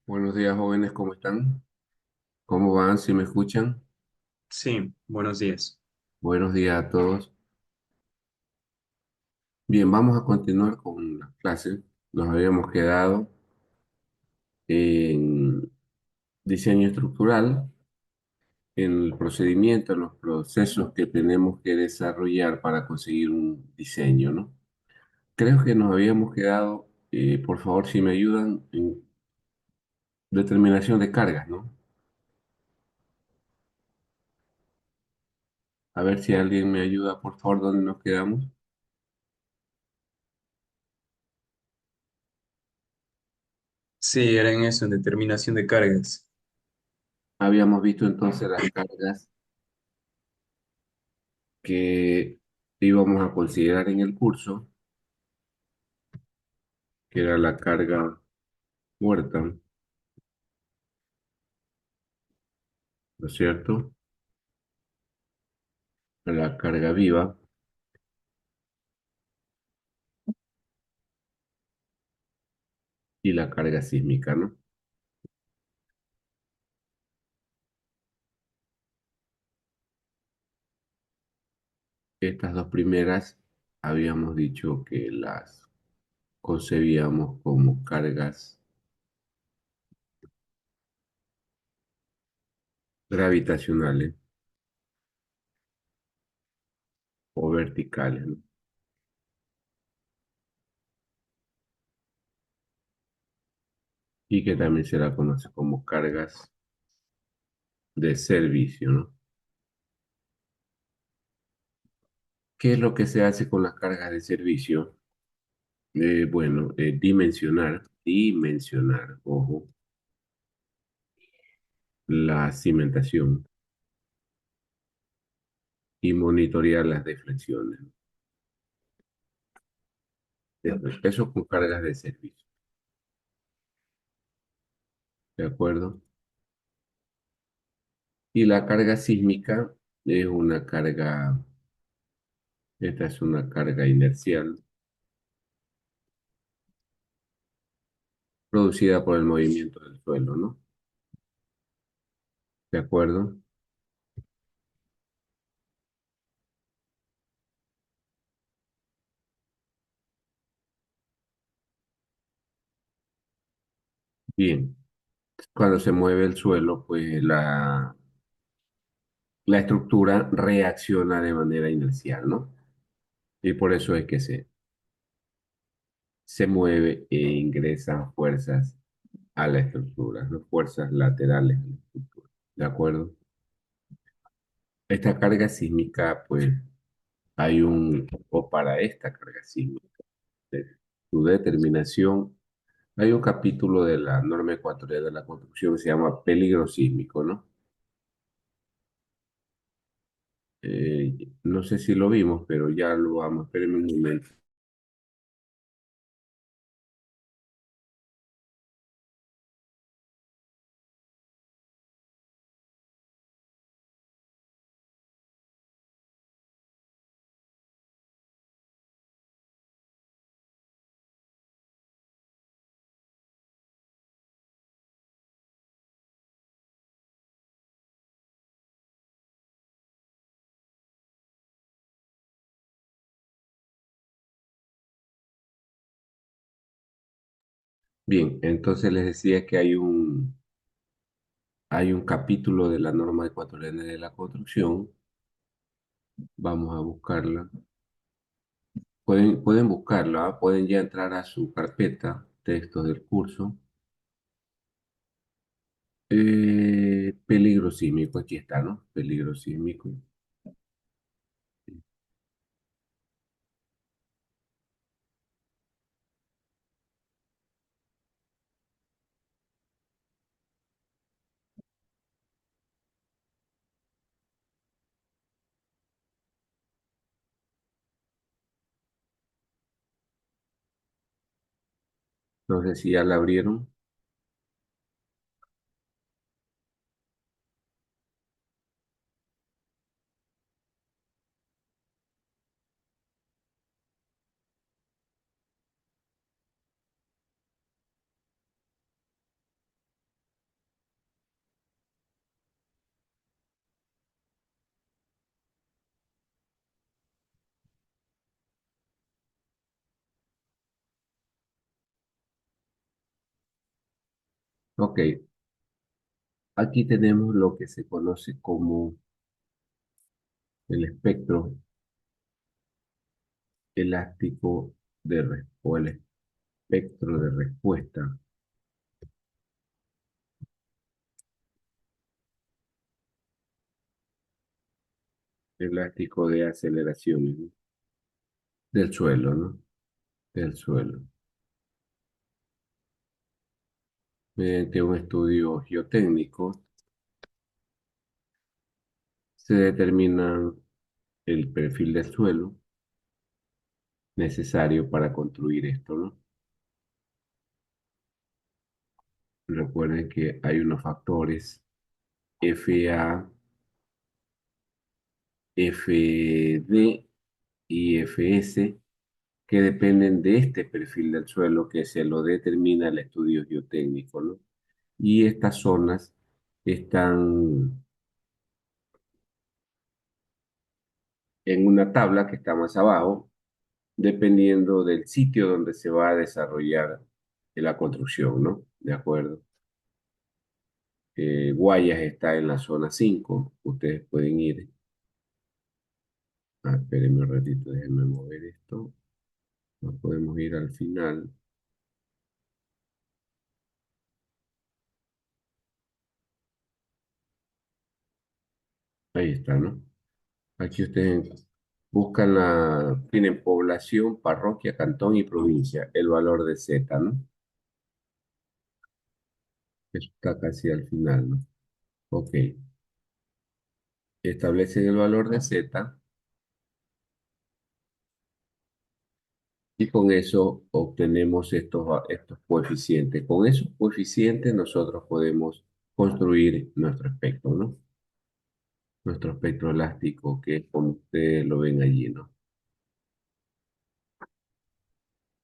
Buenos días, jóvenes, ¿cómo están? ¿Cómo van? ¿Si me escuchan? Sí, buenos días. Buenos días a todos. Bien, vamos a continuar con las clases. Nos habíamos quedado en diseño estructural, en el procedimiento, en los procesos que tenemos que desarrollar para conseguir un diseño, ¿no? Creo que nos habíamos quedado, por favor, si me ayudan, en determinación de cargas, ¿no? A ver si alguien me ayuda, por favor, ¿dónde nos quedamos? Sí, era en eso, en determinación de cargas. Habíamos visto entonces las cargas que íbamos a considerar en el curso, que era la carga muerta, ¿no es cierto? La carga viva y la carga sísmica, ¿no? Estas dos primeras habíamos dicho que las concebíamos como cargas gravitacionales o verticales, ¿no? Y que también se la conoce como cargas de servicio, ¿no? ¿Qué es lo que se hace con las cargas de servicio? Bueno, dimensionar, ojo, la cimentación y monitorear las deflexiones. Eso con cargas de servicio, ¿de acuerdo? Y la carga sísmica es una carga, esta es una carga inercial producida por el movimiento del suelo, ¿no? ¿De acuerdo? Bien, cuando se mueve el suelo, pues la estructura reacciona de manera inercial, ¿no? Y por eso es que se mueve e ingresan fuerzas a la estructura, ¿no? Fuerzas laterales a la estructura, ¿de acuerdo? Esta carga sísmica, pues o para esta carga sísmica, de su determinación, hay un capítulo de la norma ecuatorial de la construcción que se llama peligro sísmico, ¿no? No sé si lo vimos, pero ya lo vamos, espérenme un momento. Bien, entonces les decía que hay un capítulo de la norma ecuatoriana de la construcción, vamos a buscarla. Pueden buscarla, ¿ah? Pueden ya entrar a su carpeta, textos del curso. Peligro sísmico, aquí está, ¿no? Peligro sísmico. No sé si ya la abrieron. Ok, aquí tenemos lo que se conoce como el espectro elástico o el espectro de respuesta elástico de aceleraciones, ¿no? Del suelo, ¿no? Del suelo. Mediante un estudio geotécnico se determina el perfil del suelo necesario para construir esto, ¿no? Recuerden que hay unos factores FA, FD y FS que dependen de este perfil del suelo que se lo determina el estudio geotécnico, ¿no? Y estas zonas están en una tabla que está más abajo, dependiendo del sitio donde se va a desarrollar la construcción, ¿no? De acuerdo. Guayas está en la zona 5. Ustedes pueden ir. Espérenme un ratito, déjenme mover esto. Nos podemos ir al final. Ahí está, ¿no? Aquí ustedes tienen población, parroquia, cantón y provincia, el valor de Z, ¿no? Eso está casi al final, ¿no? Ok, establecen el valor de Z y con eso obtenemos estos coeficientes. Con esos coeficientes nosotros podemos construir nuestro espectro, ¿no? Nuestro espectro elástico, que es como ustedes lo ven allí, ¿no?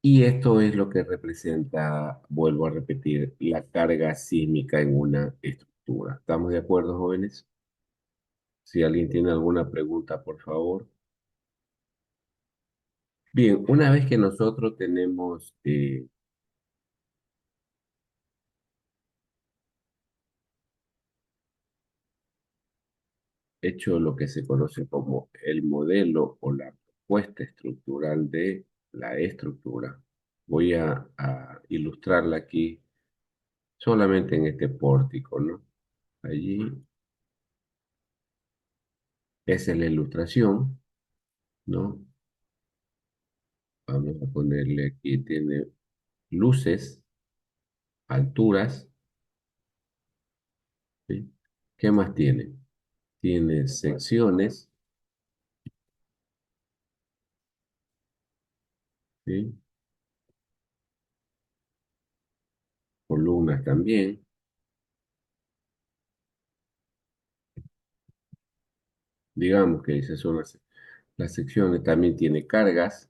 Y esto es lo que representa, vuelvo a repetir, la carga sísmica en una estructura. ¿Estamos de acuerdo, jóvenes? Si alguien tiene alguna pregunta, por favor. Bien, una vez que nosotros tenemos hecho lo que se conoce como el modelo o la propuesta estructural de la estructura, voy a ilustrarla aquí solamente en este pórtico, ¿no? Allí, esa es la ilustración, ¿no? Vamos a ponerle aquí, tiene luces, alturas, ¿sí? ¿Qué más tiene? Tiene secciones, ¿sí? Columnas también. Digamos que esas son las secciones. También tiene cargas,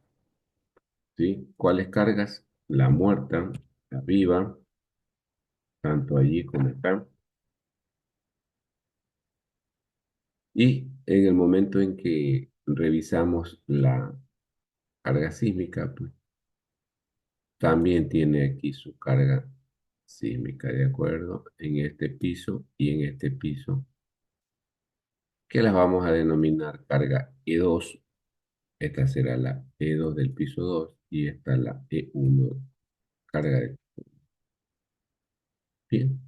¿sí? ¿Cuáles cargas? La muerta, la viva, tanto allí como acá. Y en el momento en que revisamos la carga sísmica, pues también tiene aquí su carga sísmica, ¿de acuerdo? En este piso y en este piso, que las vamos a denominar carga E2. Esta será la E2 del piso 2 y esta la E1, carga de... Bien.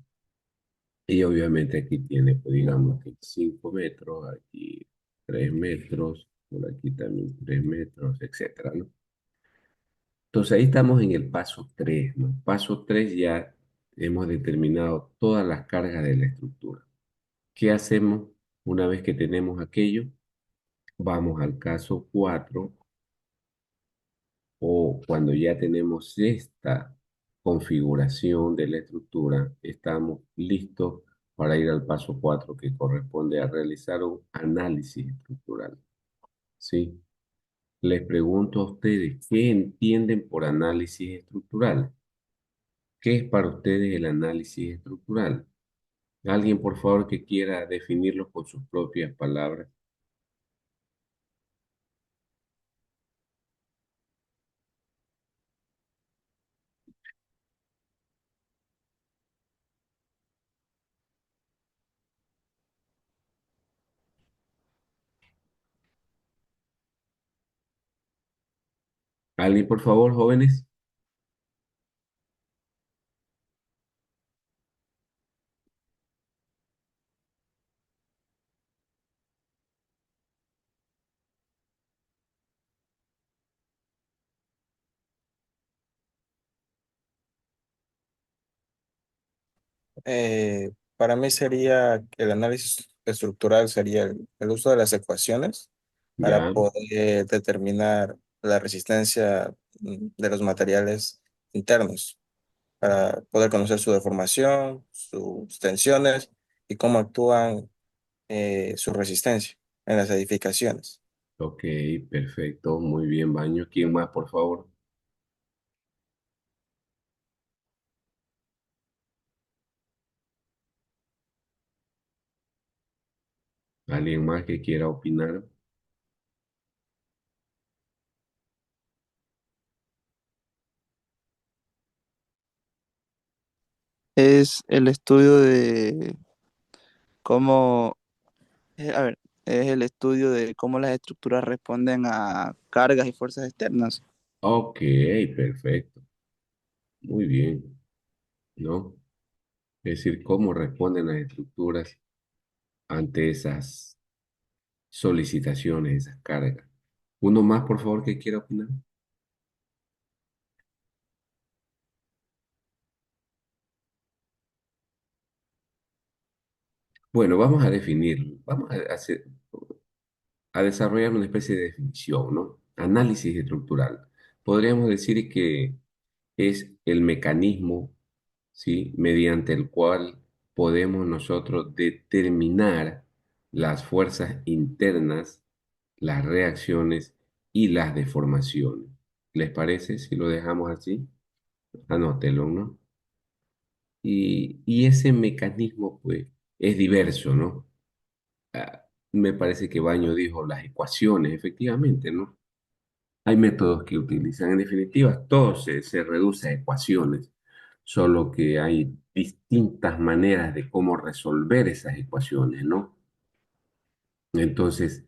Y obviamente aquí tiene, pues, digamos que 5 metros, aquí 3 metros, por aquí también 3 metros, etcétera, ¿no? Entonces ahí estamos en el paso 3, ¿no? Paso 3 ya hemos determinado todas las cargas de la estructura. ¿Qué hacemos una vez que tenemos aquello? Vamos al caso 4 o cuando ya tenemos esta configuración de la estructura, estamos listos para ir al paso 4 que corresponde a realizar un análisis estructural. ¿Sí? Les pregunto a ustedes, ¿qué entienden por análisis estructural? ¿Qué es para ustedes el análisis estructural? Alguien, por favor, que quiera definirlo con sus propias palabras. ¿Alguien, por favor, jóvenes? Para mí sería el análisis estructural, sería el uso de las ecuaciones para Ya, poder determinar la resistencia de los materiales internos, para poder conocer su deformación, sus tensiones y cómo actúan su resistencia en las edificaciones. ok, perfecto, muy bien, Baño. ¿Quién más, por favor? ¿Alguien más que quiera opinar? Es el estudio de cómo, a ver, es el estudio de cómo las estructuras responden a cargas y fuerzas externas. Ok, perfecto, muy bien, ¿no? Es decir, cómo responden las estructuras ante esas solicitaciones, esas cargas. Uno más, por favor, que quiera opinar. Bueno, vamos a definir, vamos a hacer, a desarrollar una especie de definición, ¿no? Análisis estructural. Podríamos decir que es el mecanismo, ¿sí? Mediante el cual podemos nosotros determinar las fuerzas internas, las reacciones y las deformaciones. ¿Les parece si lo dejamos así? Anótelo, ¿no? Y ese mecanismo, pues, es diverso, ¿no? Me parece que Baño dijo las ecuaciones, efectivamente, ¿no? Hay métodos que utilizan, en definitiva, todo se reduce a ecuaciones, solo que hay distintas maneras de cómo resolver esas ecuaciones, ¿no? Entonces,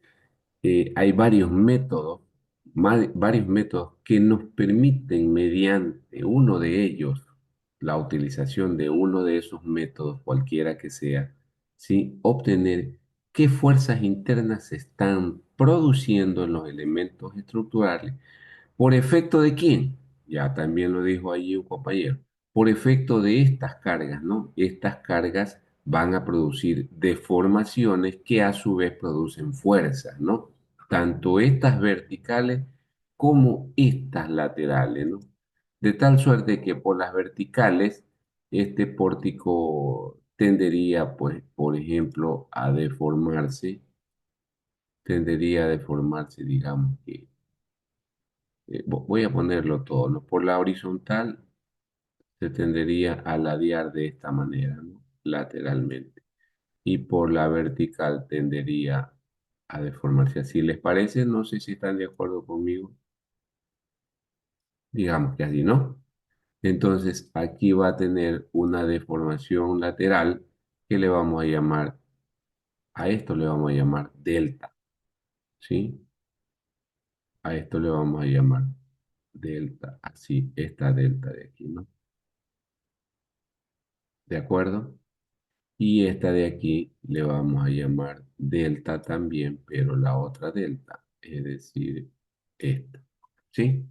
hay varios métodos que nos permiten, mediante uno de ellos, la utilización de uno de esos métodos, cualquiera que sea, ¿sí? Obtener qué fuerzas internas se están produciendo en los elementos estructurales. ¿Por efecto de quién? Ya también lo dijo allí un compañero. Por efecto de estas cargas, ¿no? Estas cargas van a producir deformaciones que a su vez producen fuerzas, ¿no? Tanto estas verticales como estas laterales, ¿no? De tal suerte que por las verticales, este pórtico tendería, pues, por ejemplo, tendería a deformarse, digamos que voy a ponerlo todo, ¿no? Por la horizontal se tendería a ladear de esta manera, ¿no? Lateralmente. Y por la vertical tendería a deformarse así. ¿Les parece? No sé si están de acuerdo conmigo. Digamos que así, ¿no? Entonces aquí va a tener una deformación lateral que le vamos a llamar, a esto le vamos a llamar delta, ¿sí? A esto le vamos a llamar delta, así, esta delta de aquí, ¿no? ¿De acuerdo? Y esta de aquí le vamos a llamar delta también, pero la otra delta, es decir, esta. ¿Sí?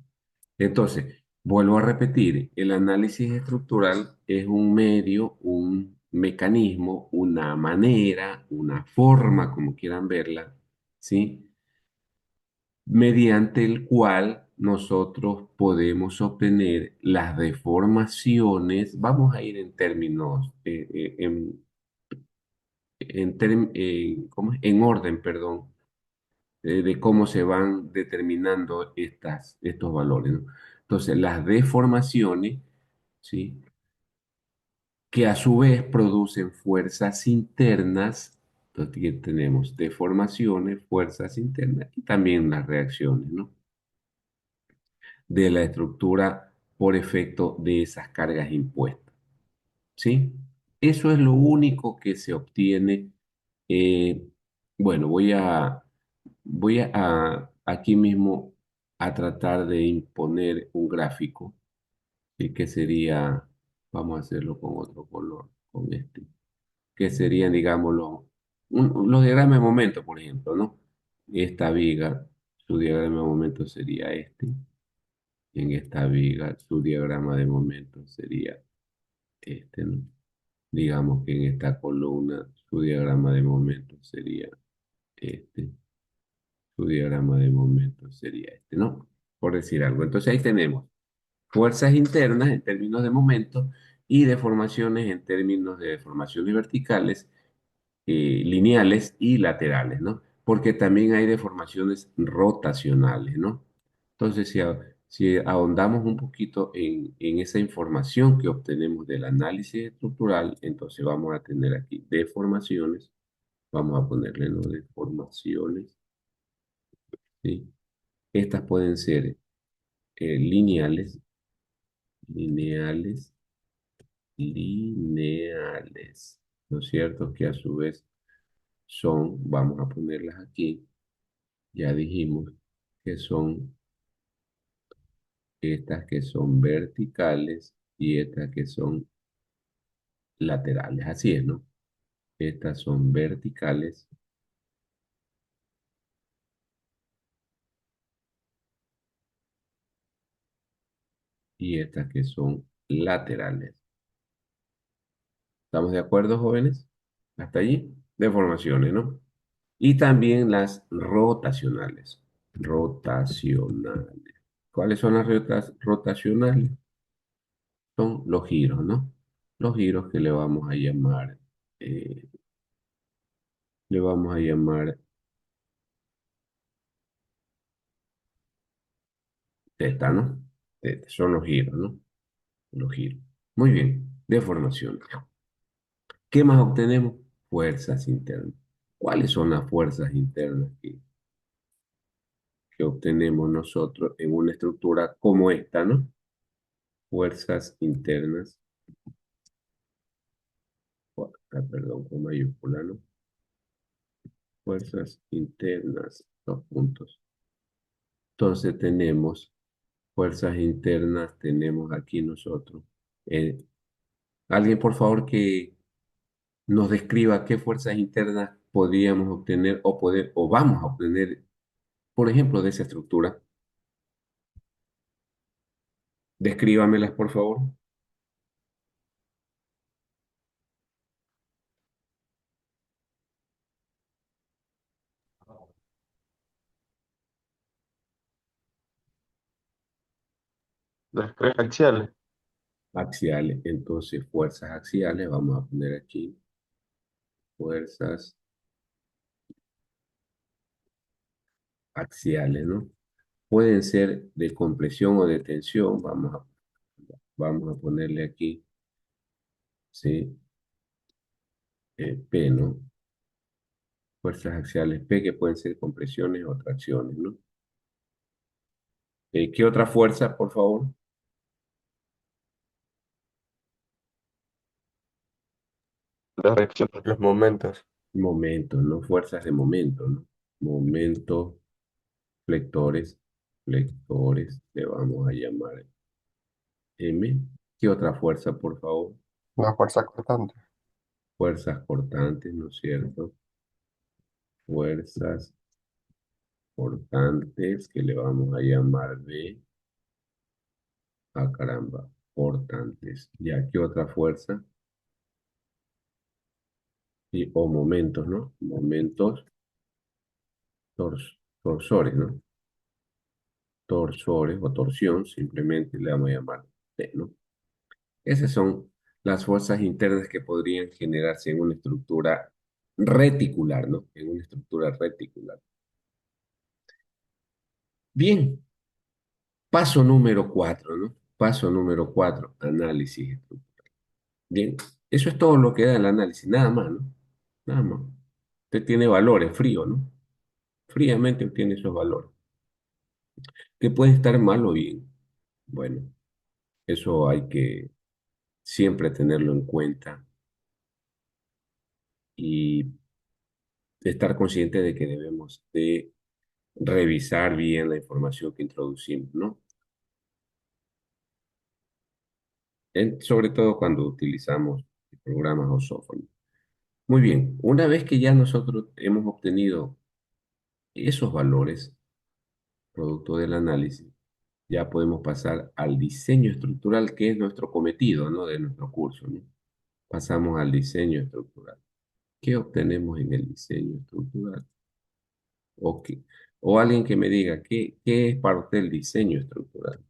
Entonces, vuelvo a repetir, el análisis estructural es un medio, un mecanismo, una manera, una forma, como quieran verla, ¿sí? Mediante el cual nosotros podemos obtener las deformaciones, vamos a ir en términos, ¿cómo es? En orden, perdón, de cómo se van determinando estos valores, ¿no? Entonces, las deformaciones, ¿sí? Que a su vez producen fuerzas internas, entonces aquí tenemos deformaciones, fuerzas internas y también las reacciones, ¿no? De la estructura por efecto de esas cargas impuestas, ¿sí? Eso es lo único que se obtiene. eh, bueno, aquí mismo. a tratar de imponer un gráfico, ¿sí? Que sería, vamos a hacerlo con otro color, con este, que serían, digámoslo, los diagramas de momento, por ejemplo, ¿no? Esta viga, su diagrama de momento sería este. En esta viga, su diagrama de momento sería este, ¿no? Digamos que en esta columna, su diagrama de momento sería este. Su diagrama de momento sería este, ¿no? Por decir algo. Entonces ahí tenemos fuerzas internas en términos de momento y deformaciones en términos de deformaciones verticales, lineales y laterales, ¿no? Porque también hay deformaciones rotacionales, ¿no? Entonces, si ahondamos un poquito en esa información que obtenemos del análisis estructural, entonces vamos a tener aquí deformaciones, vamos a ponerle, ¿no? Deformaciones, ¿sí? Estas pueden ser lineales, lineales, lineales, ¿no es cierto? Que a su vez son, vamos a ponerlas aquí, ya dijimos que son estas que son verticales y estas que son laterales, así es, ¿no? Estas son verticales y estas que son laterales. ¿Estamos de acuerdo, jóvenes? Hasta allí, deformaciones, ¿no? Y también las rotacionales. Rotacionales. ¿Cuáles son las rotacionales? Son los giros, ¿no? Los giros que eh, le vamos a llamar teta, ¿no? Teta, son los giros, ¿no? Los giros. Muy bien, deformaciones. ¿Qué más obtenemos? Fuerzas internas. ¿Cuáles son las fuerzas internas que obtenemos nosotros en una estructura como esta, ¿no? Fuerzas internas, perdón, con mayúscula, ¿no? Fuerzas internas, dos puntos. Entonces tenemos fuerzas internas, tenemos aquí nosotros. Eh, Alguien, por favor, que nos describa qué fuerzas internas podríamos obtener o vamos a obtener, por ejemplo, de esa estructura. Descríbamelas, por favor. Las cargas axiales. Axiales. Entonces, fuerzas axiales, vamos a poner aquí fuerzas axiales, ¿no? Pueden ser de compresión o de tensión, vamos a ponerle aquí, ¿sí? P, ¿no? Fuerzas axiales P que pueden ser compresiones o tracciones, ¿no? ¿Qué otra fuerza, por favor? Las reacciones. Los momentos. Momentos, ¿no? Fuerzas de momento, ¿no? Momentos, flectores, flectores, le vamos a llamar M. ¿Qué otra fuerza, por favor? La fuerza cortante. Fuerzas cortantes, ¿no es cierto? Fuerzas cortantes, que le vamos a llamar B. Ah, caramba, cortantes. ¿Ya qué otra fuerza? O momentos, ¿no? Momentos torsores, ¿no? Torsores o torsión, simplemente le vamos a llamar T, ¿no? Esas son las fuerzas internas que podrían generarse en una estructura reticular, ¿no? En una estructura reticular. Bien, paso número 4, ¿no? Paso número 4, análisis estructural. Bien, eso es todo lo que da el análisis, nada más, ¿no? Nada más. Usted tiene valores fríos, ¿no? Fríamente obtiene esos valores, que pueden estar mal o bien. Bueno, eso hay que siempre tenerlo en cuenta y estar consciente de que debemos de revisar bien la información que introducimos, ¿no? Sobre todo cuando utilizamos programas o software. Muy bien, una vez que ya nosotros hemos obtenido esos valores, producto del análisis, ya podemos pasar al diseño estructural, que es nuestro cometido, ¿no? De nuestro curso, ¿no? Pasamos al diseño estructural. ¿Qué obtenemos en el diseño estructural? O, o alguien que me diga, ¿qué es para usted el diseño estructural?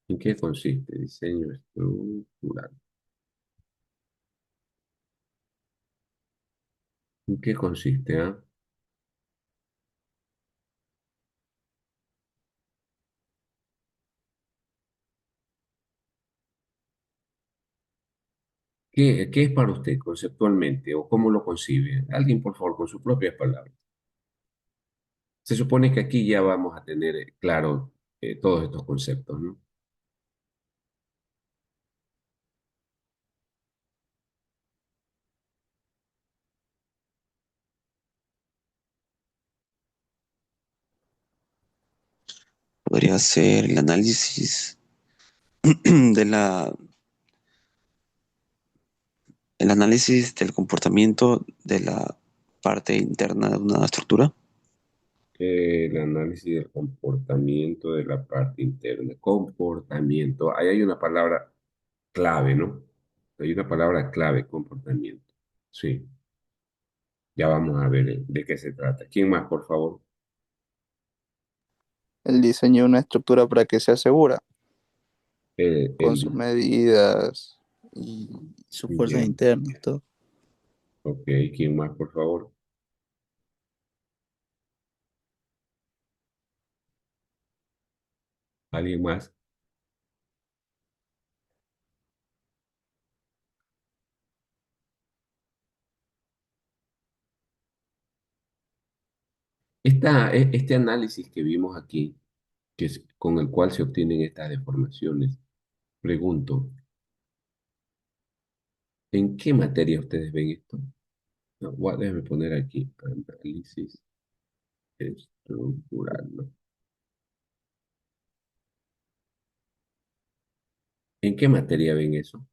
¿En qué consiste diseño estructural? ¿En qué consiste, ah? ¿Qué es para usted conceptualmente o cómo lo concibe? Alguien, por favor, con sus propias palabras. Se supone que aquí ya vamos a tener claro todos estos conceptos, ¿no? Podría ser el análisis de el análisis del comportamiento de la parte interna de una estructura. El análisis del comportamiento de la parte interna. Comportamiento. Ahí hay una palabra clave, ¿no? Hay una palabra clave, comportamiento. Sí, ya vamos a ver de qué se trata. ¿Quién más, por favor? El diseño de una estructura para que sea segura, El, con sus el- medidas y sus fuerzas bien, internas, todo. ok. ¿Quién más, por favor? ¿Alguien más? Este análisis que vimos aquí, que es con el cual se obtienen estas deformaciones, pregunto, ¿en qué materia ustedes ven esto? No, déjame poner aquí, análisis estructural, ¿no? ¿En qué materia ven eso?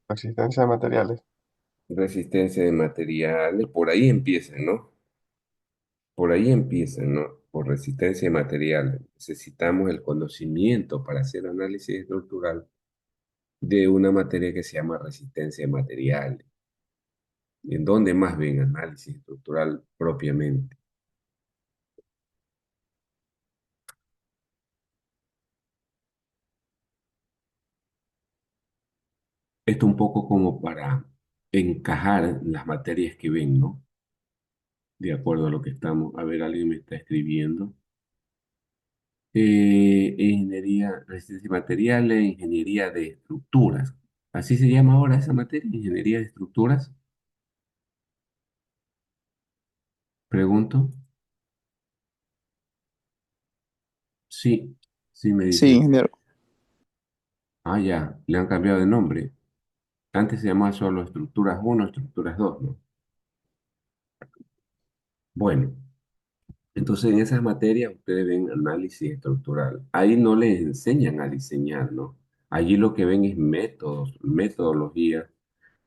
Resistencia de materiales. Resistencia de materiales, por ahí empiezan, ¿no? Por ahí empiezan, ¿no? Por resistencia de materiales. Necesitamos el conocimiento para hacer análisis estructural de una materia que se llama resistencia de materiales. ¿En dónde más ven análisis estructural propiamente? Esto un poco como para encajar las materias que ven, ¿no? De acuerdo a lo que estamos. A ver, alguien me está escribiendo. Ingeniería, resistencia de materiales, ingeniería de estructuras. ¿Así se llama ahora esa materia? ¿Ingeniería de estructuras? Pregunto. Sí, sí me Sí, dicen. ingeniero. Ah, ya, le han cambiado de nombre. Antes se llamaba solo estructuras uno, estructuras 2, ¿no? Bueno, entonces en esas materias ustedes ven análisis estructural. Ahí no les enseñan a diseñar, ¿no? Allí lo que ven es métodos, metodologías.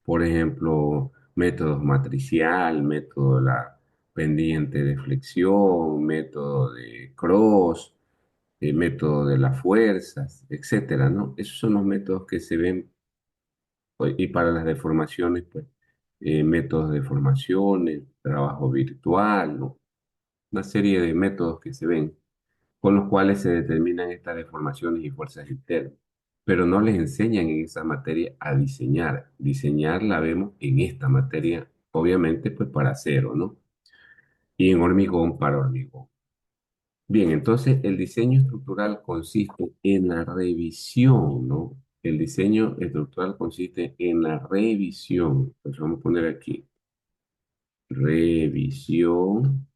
Por ejemplo, métodos matricial, método de la pendiente de flexión, método de cross, método de las fuerzas, etcétera, ¿no? Esos son los métodos que se ven, pues, y para las deformaciones, pues, métodos de formaciones, trabajo virtual, ¿no? Una serie de métodos que se ven con los cuales se determinan estas deformaciones y fuerzas internas. Pero no les enseñan en esa materia a diseñar. Diseñar la vemos en esta materia, obviamente, pues para acero, ¿no? Y en hormigón para hormigón. Bien, entonces el diseño estructural consiste en la revisión, ¿no? El diseño estructural consiste en la revisión. Pues vamos a poner aquí, revisión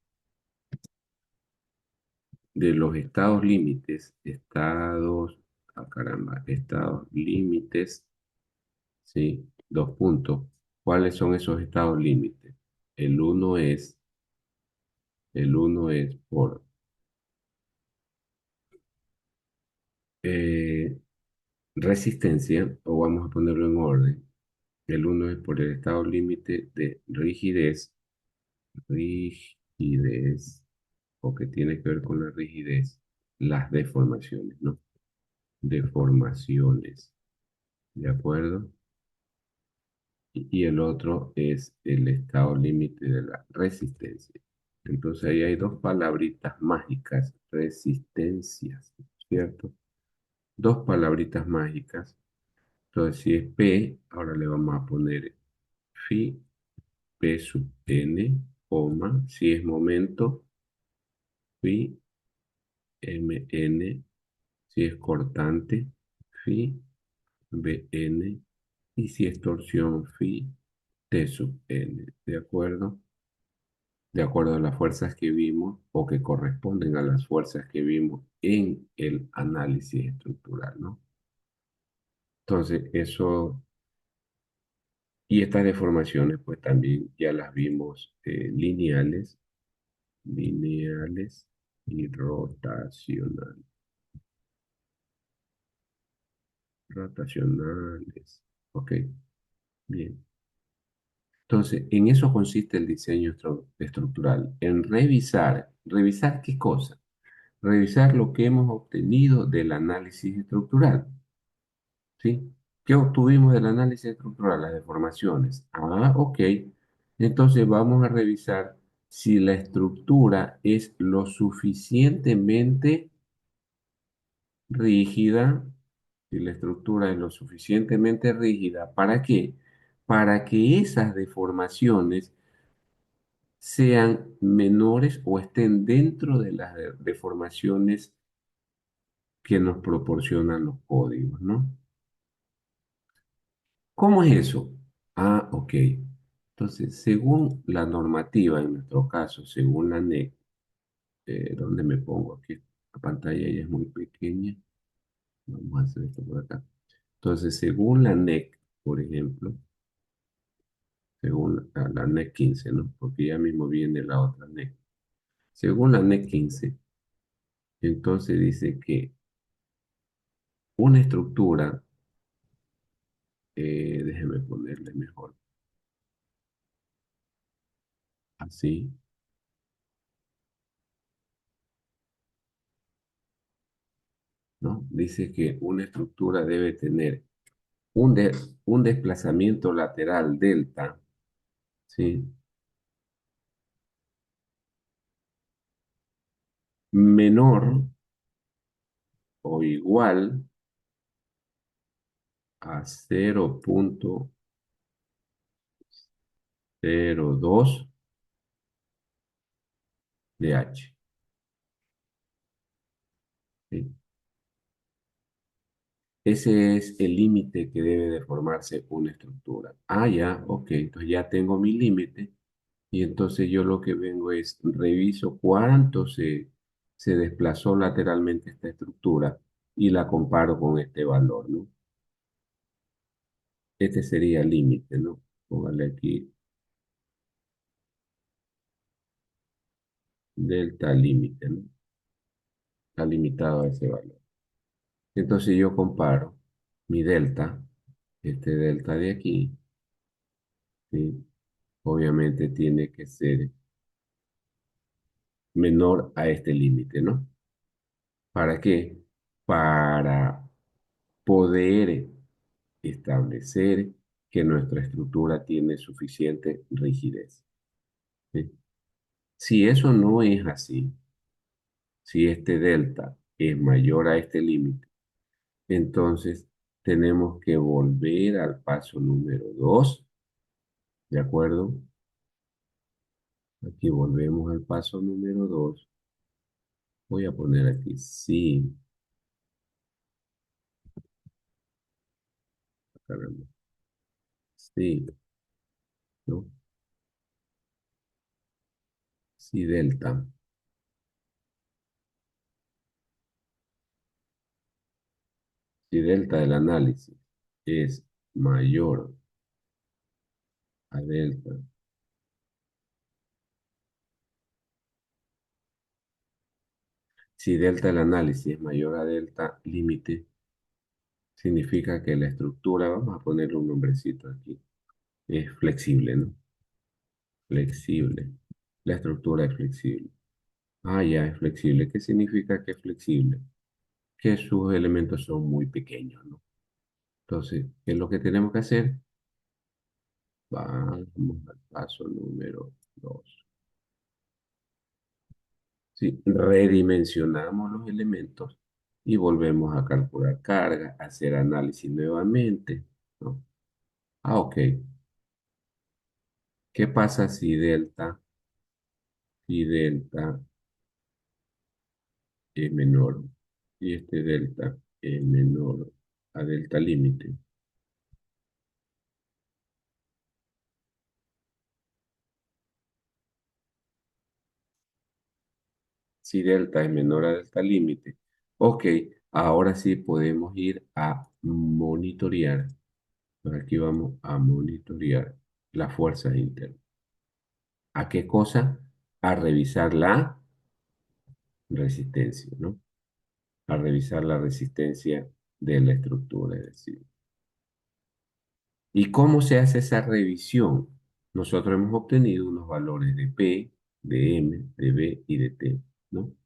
de los estados límites, estados límites, ¿sí? Dos puntos. ¿Cuáles son esos estados límites? El uno es, el uno es por eh, resistencia, o vamos a ponerlo en orden. El uno es por el estado límite de rigidez, o que tiene que ver con la rigidez, las deformaciones, ¿no? Deformaciones, ¿de acuerdo? Y el otro es el estado límite de la resistencia. Entonces ahí hay dos palabritas mágicas, resistencias, ¿cierto? Dos palabritas mágicas. Entonces si es P, ahora le vamos a poner phi, P sub n, coma, si es momento, phi, mn, si es cortante, phi, bn, y si es torsión, phi, T sub n, ¿de acuerdo? De acuerdo a las fuerzas que vimos o que corresponden a las fuerzas que vimos en el análisis estructural, ¿no? Entonces, eso, y estas deformaciones, pues también ya las vimos lineales y rotacionales. Ok, bien. Entonces, en eso consiste el diseño estructural, en ¿revisar qué cosa? Revisar lo que hemos obtenido del análisis estructural, ¿sí? ¿Qué obtuvimos del análisis estructural? Las deformaciones. Ah, ok. Entonces vamos a revisar si la estructura es lo suficientemente rígida, si la estructura es lo suficientemente rígida. ¿Para qué? Para que esas deformaciones sean menores o estén dentro de las deformaciones que nos proporcionan los códigos, ¿no? ¿Cómo es eso? Ah, ok. Entonces, según la normativa, en nuestro caso, según la NEC, ¿dónde me pongo? Aquí la pantalla ya es muy pequeña. Vamos a hacer esto por acá. Entonces, según la NEC, por ejemplo, según la NEC 15, ¿no? Porque ya mismo viene la otra NEC. Según la NEC 15, entonces dice que una estructura, déjeme ponerle mejor, así, ¿no? Dice que una estructura debe tener un, de- un desplazamiento lateral delta, ¿sí? Menor o igual a 0,02 de H, ¿sí? Ese es el límite que debe de formarse una estructura. Ah, ya, ok, entonces ya tengo mi límite y entonces yo lo que vengo es reviso cuánto se desplazó lateralmente esta estructura y la comparo con este valor, ¿no? Este sería el límite, ¿no? Póngale aquí delta límite, ¿no? Está limitado a ese valor. Entonces yo comparo mi delta, este delta de aquí, ¿sí? Obviamente tiene que ser menor a este límite, ¿no? ¿Para qué? Para poder establecer que nuestra estructura tiene suficiente rigidez, ¿sí? Si eso no es así, si este delta es mayor a este límite, entonces tenemos que volver al paso número 2, ¿de acuerdo? Aquí volvemos al paso número 2. Voy a poner aquí sí, caramba, sí, ¿no? Sí, delta. Si delta del análisis es mayor a delta, si delta del análisis es mayor a delta límite, significa que la estructura, vamos a ponerle un nombrecito aquí, es flexible, ¿no? Flexible. La estructura es flexible. Ah, ya es flexible. ¿Qué significa que es flexible? Que sus elementos son muy pequeños, ¿no? Entonces, ¿qué es lo que tenemos que hacer? Vamos al paso número 2. Sí, redimensionamos los elementos y volvemos a calcular carga, hacer análisis nuevamente, ¿no? Ah, ok. ¿Qué pasa si delta es menor y este delta es menor a delta límite? Si delta es menor a delta límite. Ok, ahora sí podemos ir a monitorear. Por aquí vamos a monitorear las fuerzas internas. ¿A qué cosa? A revisar la resistencia, ¿no? A revisar la resistencia de la estructura, es decir. ¿Y cómo se hace esa revisión? Nosotros hemos obtenido unos valores de P, de M, de B y de T, ¿no?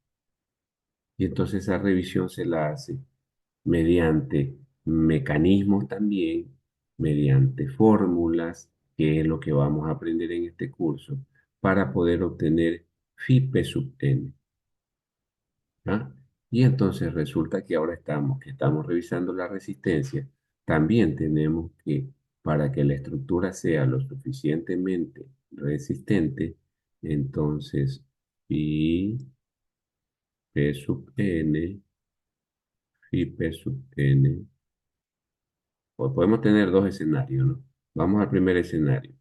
Y entonces esa revisión se la hace mediante mecanismos también, mediante fórmulas, que es lo que vamos a aprender en este curso, para poder obtener phi p sub n. ¿Ah? Y entonces resulta que ahora que estamos revisando la resistencia, también tenemos que, para que la estructura sea lo suficientemente resistente, entonces phi p sub n, phi p sub n. Pues podemos tener dos escenarios, ¿no? Vamos al primer escenario.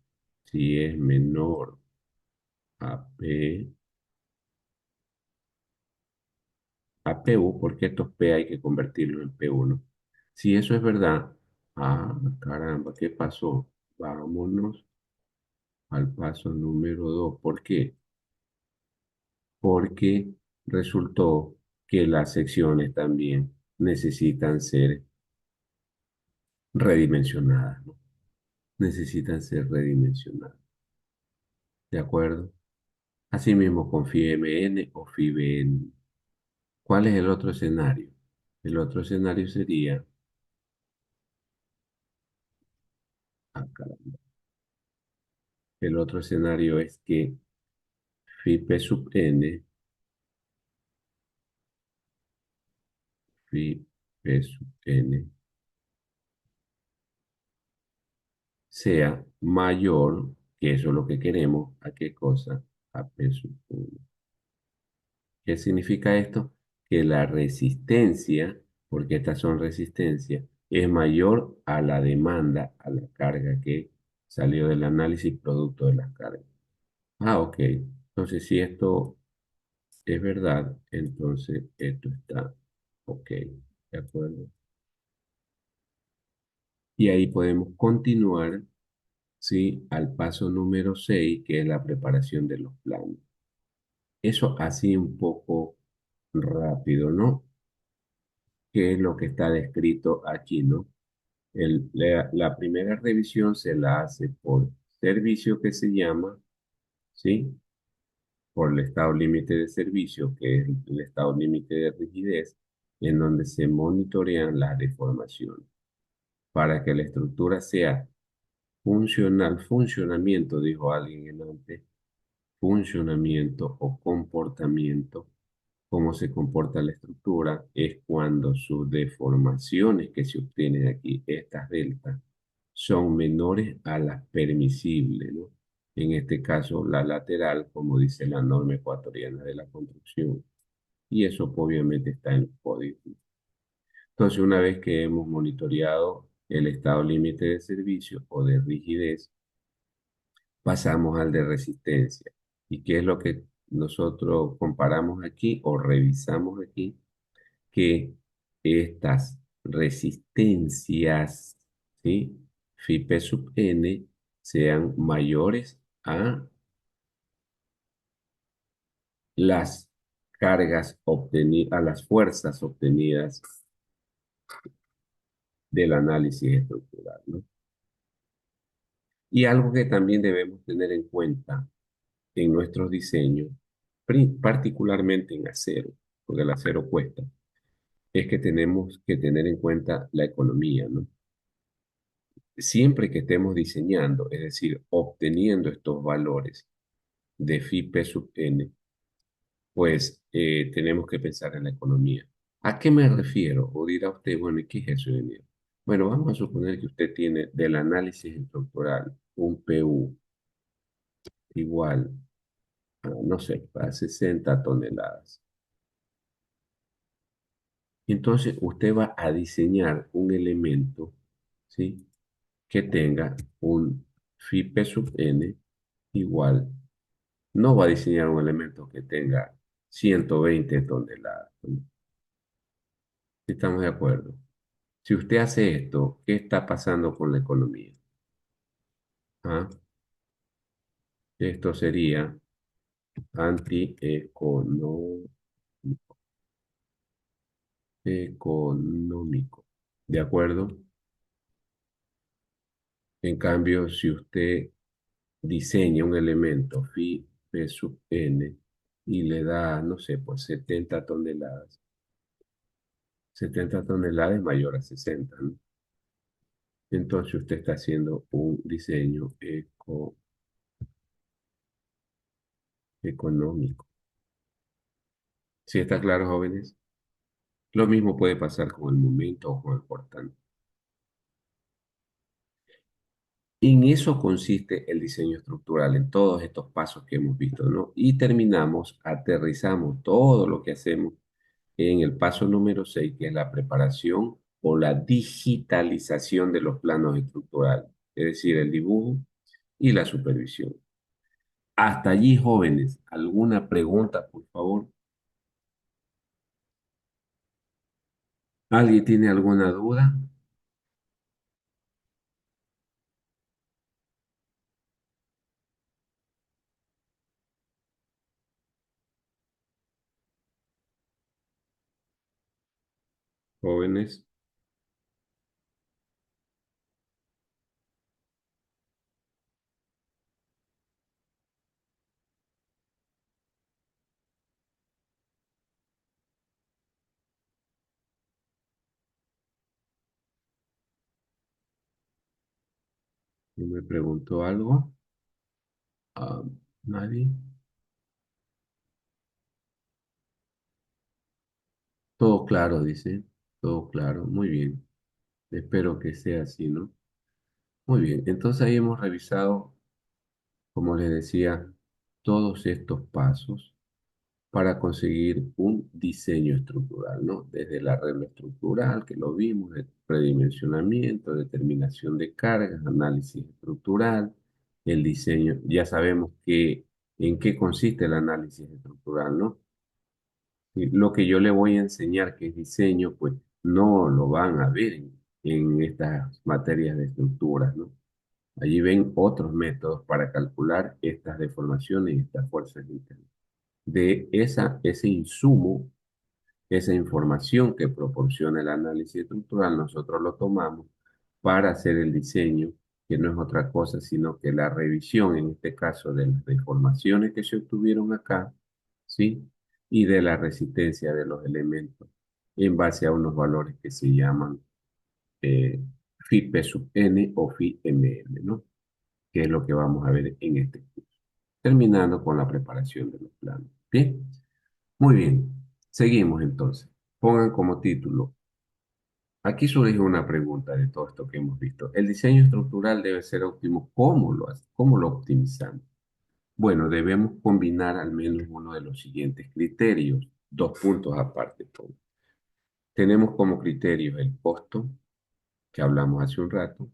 Si es menor a P, a PU, porque estos P hay que convertirlos en P1. Si eso es verdad, ah, caramba, ¿qué pasó? Vámonos al paso número 2. ¿Por qué? Porque resultó que las secciones también necesitan ser redimensionadas, ¿no? Necesitan ser redimensionadas. ¿De acuerdo? Asimismo con phi mn o phi bn. ¿Cuál es el otro escenario? El otro escenario sería, acá, el otro escenario es que phi p sub n, phi p sub n sea mayor, que eso es lo que queremos, ¿a qué cosa? A p sub 1. ¿Qué significa esto? Que la resistencia, porque estas son resistencias, es mayor a la demanda, a la carga que salió del análisis producto de las cargas. Ah, ok. Entonces, si esto es verdad, entonces esto está ok. ¿De acuerdo? Y ahí podemos continuar, ¿sí? Al paso número 6, que es la preparación de los planos. Eso así un poco rápido, ¿no? ¿Qué es lo que está descrito aquí, ¿no? La primera revisión se la hace por servicio que se llama, ¿sí? Por el estado límite de servicio, que es el estado límite de rigidez, en donde se monitorean las deformaciones. Para que la estructura sea funcional, funcionamiento, dijo alguien en antes, funcionamiento o comportamiento, cómo se comporta la estructura, es cuando sus deformaciones que se obtienen aquí, estas deltas, son menores a las permisibles, ¿no? En este caso, la lateral, como dice la norma ecuatoriana de la construcción. Y eso obviamente está en los códigos. Entonces, una vez que hemos monitoreado el estado límite de servicio o de rigidez, pasamos al de resistencia. ¿Y qué es lo que nosotros comparamos aquí o revisamos aquí? Que estas resistencias, ¿sí? Phi P sub n sean mayores a las cargas obtenidas, a las fuerzas obtenidas del análisis estructural, ¿no? Y algo que también debemos tener en cuenta en nuestros diseños, particularmente en acero, porque el acero cuesta, es que tenemos que tener en cuenta la economía, ¿no? Siempre que estemos diseñando, es decir, obteniendo estos valores de phi p sub n, pues tenemos que pensar en la economía. ¿A qué me refiero? O dirá usted, bueno, ¿y qué es eso, Daniel? Bueno, vamos a suponer que usted tiene del análisis estructural un PU igual a, no sé, a 60 toneladas. Entonces, usted va a diseñar un elemento, ¿sí? Que tenga un phi p sub n igual. No va a diseñar un elemento que tenga 120 toneladas, ¿no? ¿Estamos de acuerdo? Si usted hace esto, ¿qué está pasando con la economía? ¿Ah? Esto sería antieconómico. Económico. ¿De acuerdo? En cambio, si usted diseña un elemento phi p sub n y le da, no sé, pues 70 toneladas, 70 toneladas es mayor a 60, ¿no? Entonces usted está haciendo un diseño económico. ¿Sí está claro, jóvenes? Lo mismo puede pasar con el momento o con el portante. En eso consiste el diseño estructural, en todos estos pasos que hemos visto, ¿no? Y terminamos, aterrizamos todo lo que hacemos en el paso número 6, que es la preparación o la digitalización de los planos estructurales, es decir, el dibujo y la supervisión. Hasta allí, jóvenes, ¿alguna pregunta, por favor? ¿Alguien tiene alguna duda? Jóvenes, ¿no me preguntó algo? Ah, ¿nadie? Todo claro, dice. Todo claro. Muy bien. Espero que sea así, ¿no? Muy bien. Entonces ahí hemos revisado, como les decía, todos estos pasos para conseguir un diseño estructural, ¿no? Desde el arreglo estructural, que lo vimos, el predimensionamiento, determinación de cargas, análisis estructural, el diseño. Ya sabemos en qué consiste el análisis estructural, ¿no? Y lo que yo le voy a enseñar, que es diseño, pues no lo van a ver en estas materias de estructuras, ¿no? Allí ven otros métodos para calcular estas deformaciones y estas fuerzas internas. Ese insumo, esa información que proporciona el análisis estructural, nosotros lo tomamos para hacer el diseño, que no es otra cosa, sino que la revisión, en este caso, de las deformaciones que se obtuvieron acá, ¿sí? Y de la resistencia de los elementos en base a unos valores que se llaman eh, phi P sub n o phi mn, ¿no? Que es lo que vamos a ver en este curso. Terminando con la preparación de los planos. Bien, muy bien. Seguimos entonces. Pongan como título. Aquí surge una pregunta de todo esto que hemos visto. El diseño estructural debe ser óptimo. ¿Cómo lo optimizamos? Bueno, debemos combinar al menos uno de los siguientes criterios. Dos puntos aparte. Tenemos como criterios el costo, que hablamos hace un rato,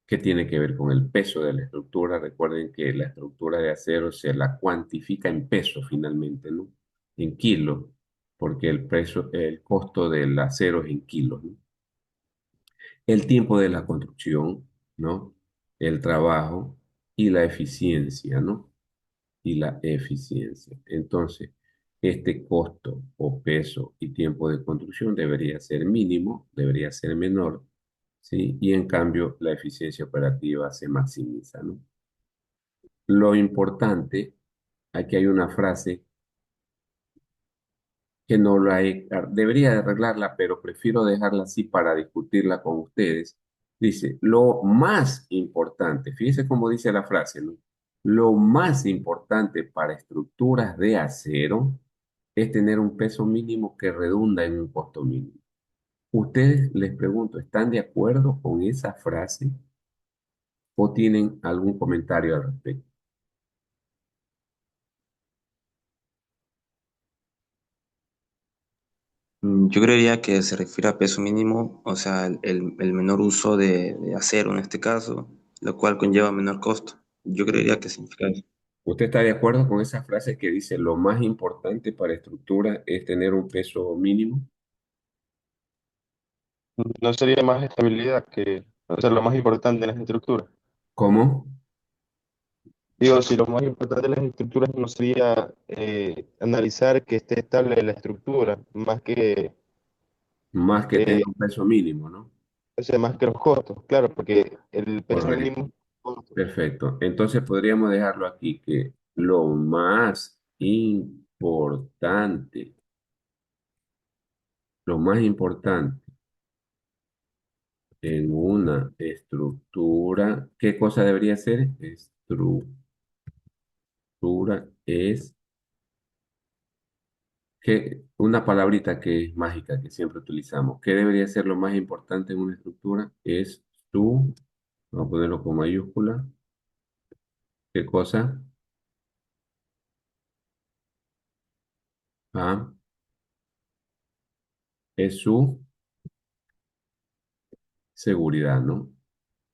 que tiene que ver con el peso de la estructura. Recuerden que la estructura de acero se la cuantifica en peso finalmente, ¿no? En kilos, porque el costo del acero es en kilos, ¿no? el tiempo de la construcción, ¿no? El trabajo y la eficiencia, ¿no? Y la eficiencia. Entonces, este costo o peso y tiempo de construcción debería ser mínimo, debería ser menor, ¿sí? Y en cambio, la eficiencia operativa se maximiza, ¿no? Lo importante, aquí hay una frase que no la debería de arreglarla, pero prefiero dejarla así para discutirla con ustedes. Dice, lo más importante, fíjese cómo dice la frase, ¿no? Lo más importante para estructuras de acero es tener un peso mínimo que redunda en un costo mínimo. Ustedes, les pregunto, ¿están de acuerdo con esa frase o tienen algún comentario al respecto? Yo creería que se refiere a peso mínimo, o sea, el menor uso de acero en este caso, lo cual conlleva menor costo. Yo creería que significa eso. ¿Usted está de acuerdo con esa frase que dice lo más importante para estructura es tener un peso mínimo? No sería más estabilidad que, o sea, lo más importante en las estructuras. ¿Cómo? Digo, si lo más importante en las estructuras no sería analizar que esté estable la estructura, más que, Más que eh, tenga un peso mínimo, ¿no? o sea, más que los costos, claro, porque el peso Correcto. mínimo, costo. Perfecto. Entonces podríamos dejarlo aquí que lo más importante, lo más importante en una estructura, ¿qué cosa debería ser? Estructura es que una palabrita que es mágica que siempre utilizamos. ¿Qué debería ser lo más importante en una estructura? Es su, vamos a ponerlo con mayúscula. ¿Qué cosa? Ah, es su seguridad, ¿no?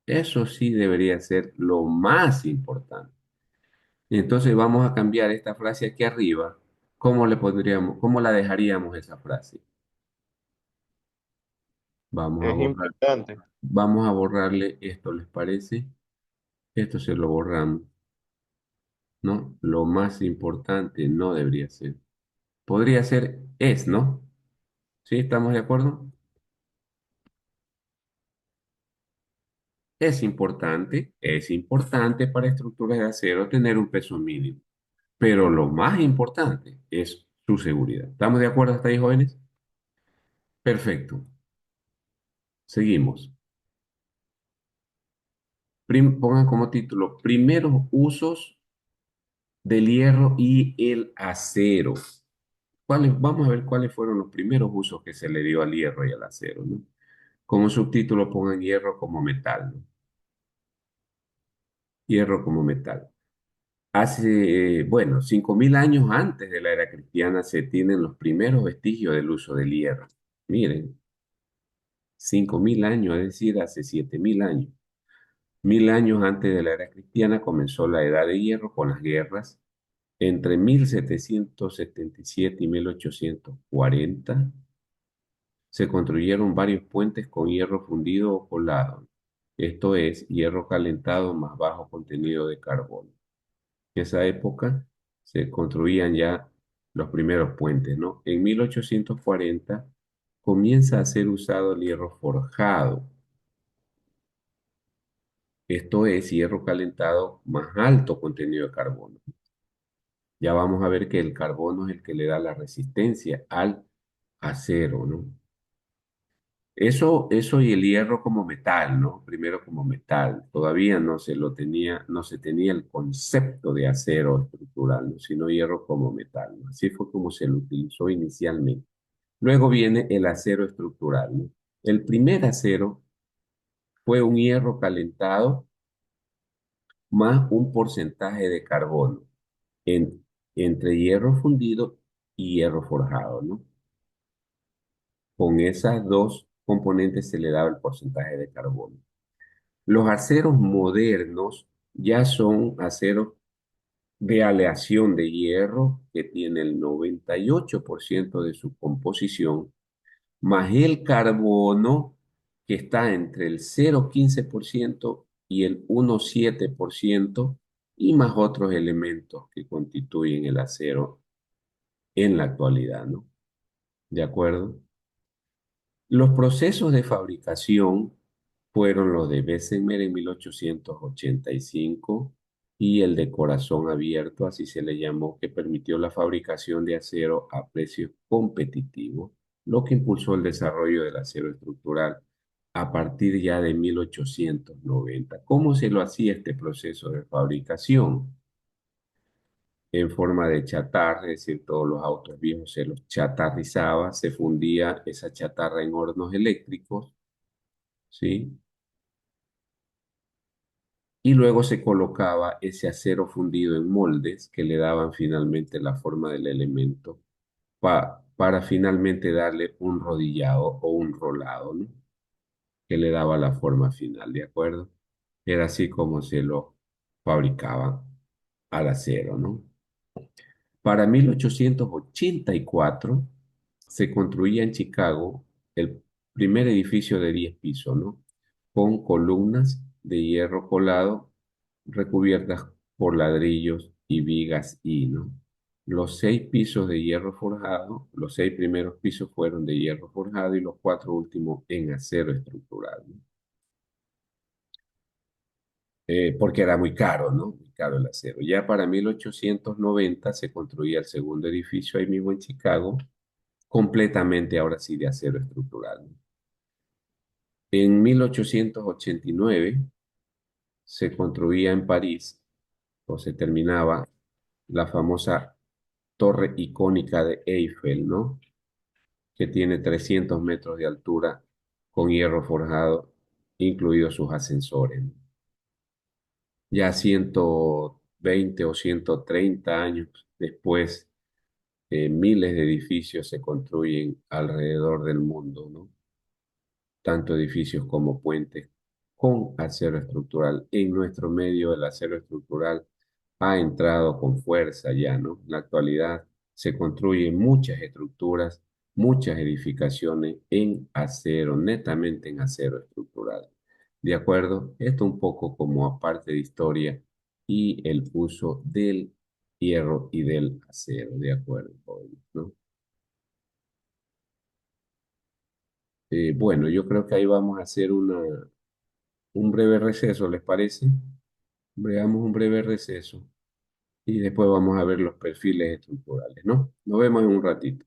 Eso sí debería ser lo más importante. Y entonces vamos a cambiar esta frase aquí arriba. ¿Cómo le pondríamos, cómo la dejaríamos esa frase? Vamos a Es borrar, importante. vamos a borrarle esto, ¿les parece? Esto se lo borramos, ¿no? Lo más importante no debería ser. Podría ser es, ¿no? ¿Sí? ¿Estamos de acuerdo? Es importante para estructuras de acero tener un peso mínimo, pero lo más importante es su seguridad. ¿Estamos de acuerdo hasta ahí, jóvenes? Perfecto. Seguimos. Pongan como título, primeros usos del hierro y el acero. Vamos a ver cuáles fueron los primeros usos que se le dio al hierro y al acero, ¿no? Como subtítulo pongan hierro como metal, ¿no? Hierro como metal. Hace, bueno, 5.000 años antes de la era cristiana se tienen los primeros vestigios del uso del hierro. Miren, 5.000 años, es decir, hace 7.000 años. 1.000 años antes de la era cristiana comenzó la edad de hierro con las guerras. Entre 1777 y 1840 se construyeron varios puentes con hierro fundido o colado. Esto es, hierro calentado más bajo contenido de carbono. En esa época se construían ya los primeros puentes, ¿no? En 1840 comienza a ser usado el hierro forjado. Esto es hierro calentado más alto contenido de carbono. Ya vamos a ver que el carbono es el que le da la resistencia al acero, ¿no? Eso y el hierro como metal, ¿no? Primero como metal. Todavía no se lo tenía, no se tenía el concepto de acero estructural, ¿no? Sino hierro como metal, ¿no? Así fue como se lo utilizó inicialmente. Luego viene el acero estructural, ¿no? El primer acero fue un hierro calentado más un porcentaje de carbono en- entre hierro fundido y hierro forjado, ¿no? Con esas dos componentes se le daba el porcentaje de carbono. Los aceros modernos ya son aceros de aleación de hierro que tiene el 98% de su composición, más el carbono que está entre el 0,15% y el 1,7% y más otros elementos que constituyen el acero en la actualidad, ¿no? ¿De acuerdo? Los procesos de fabricación fueron los de Bessemer en 1885 y el de corazón abierto, así se le llamó, que permitió la fabricación de acero a precios competitivos, lo que impulsó el desarrollo del acero estructural a partir ya de 1890. ¿Cómo se lo hacía este proceso de fabricación? En forma de chatarra, es decir, todos los autos viejos se los chatarrizaba, se fundía esa chatarra en hornos eléctricos, ¿sí? Y luego se colocaba ese acero fundido en moldes que le daban finalmente la forma del elemento para finalmente darle un rodillado o un rolado, ¿no? Que le daba la forma final, ¿de acuerdo? Era así como se lo fabricaba al acero, ¿no? Para 1884 se construía en Chicago el primer edificio de 10 pisos, ¿no? Con columnas de hierro colado recubiertas por ladrillos y vigas ¿no? Los 6 pisos de hierro forjado, los 6 primeros pisos fueron de hierro forjado y los 4 últimos en acero estructural, ¿no? Porque era muy caro, ¿no? Muy caro el acero. Ya para 1890 se construía el segundo edificio ahí mismo en Chicago, completamente ahora sí de acero estructural, ¿no? En 1889 se construía en París, o se terminaba, la famosa torre icónica de Eiffel, ¿no? Que tiene 300 metros de altura con hierro forjado, incluidos sus ascensores, ¿no? Ya 120 o 130 años después, miles de edificios se construyen alrededor del mundo, ¿no? Tanto edificios como puentes con acero estructural. En nuestro medio el acero estructural ha entrado con fuerza ya, ¿no? En la actualidad se construyen muchas estructuras, muchas edificaciones en acero, netamente en acero estructural. ¿De acuerdo? Esto un poco como aparte de historia y el uso del hierro y del acero, ¿de acuerdo, jóvenes, ¿no? Bueno, yo creo que ahí vamos a hacer un breve receso, ¿les parece? Veamos un breve receso y después vamos a ver los perfiles estructurales, ¿no? Nos vemos en un ratito.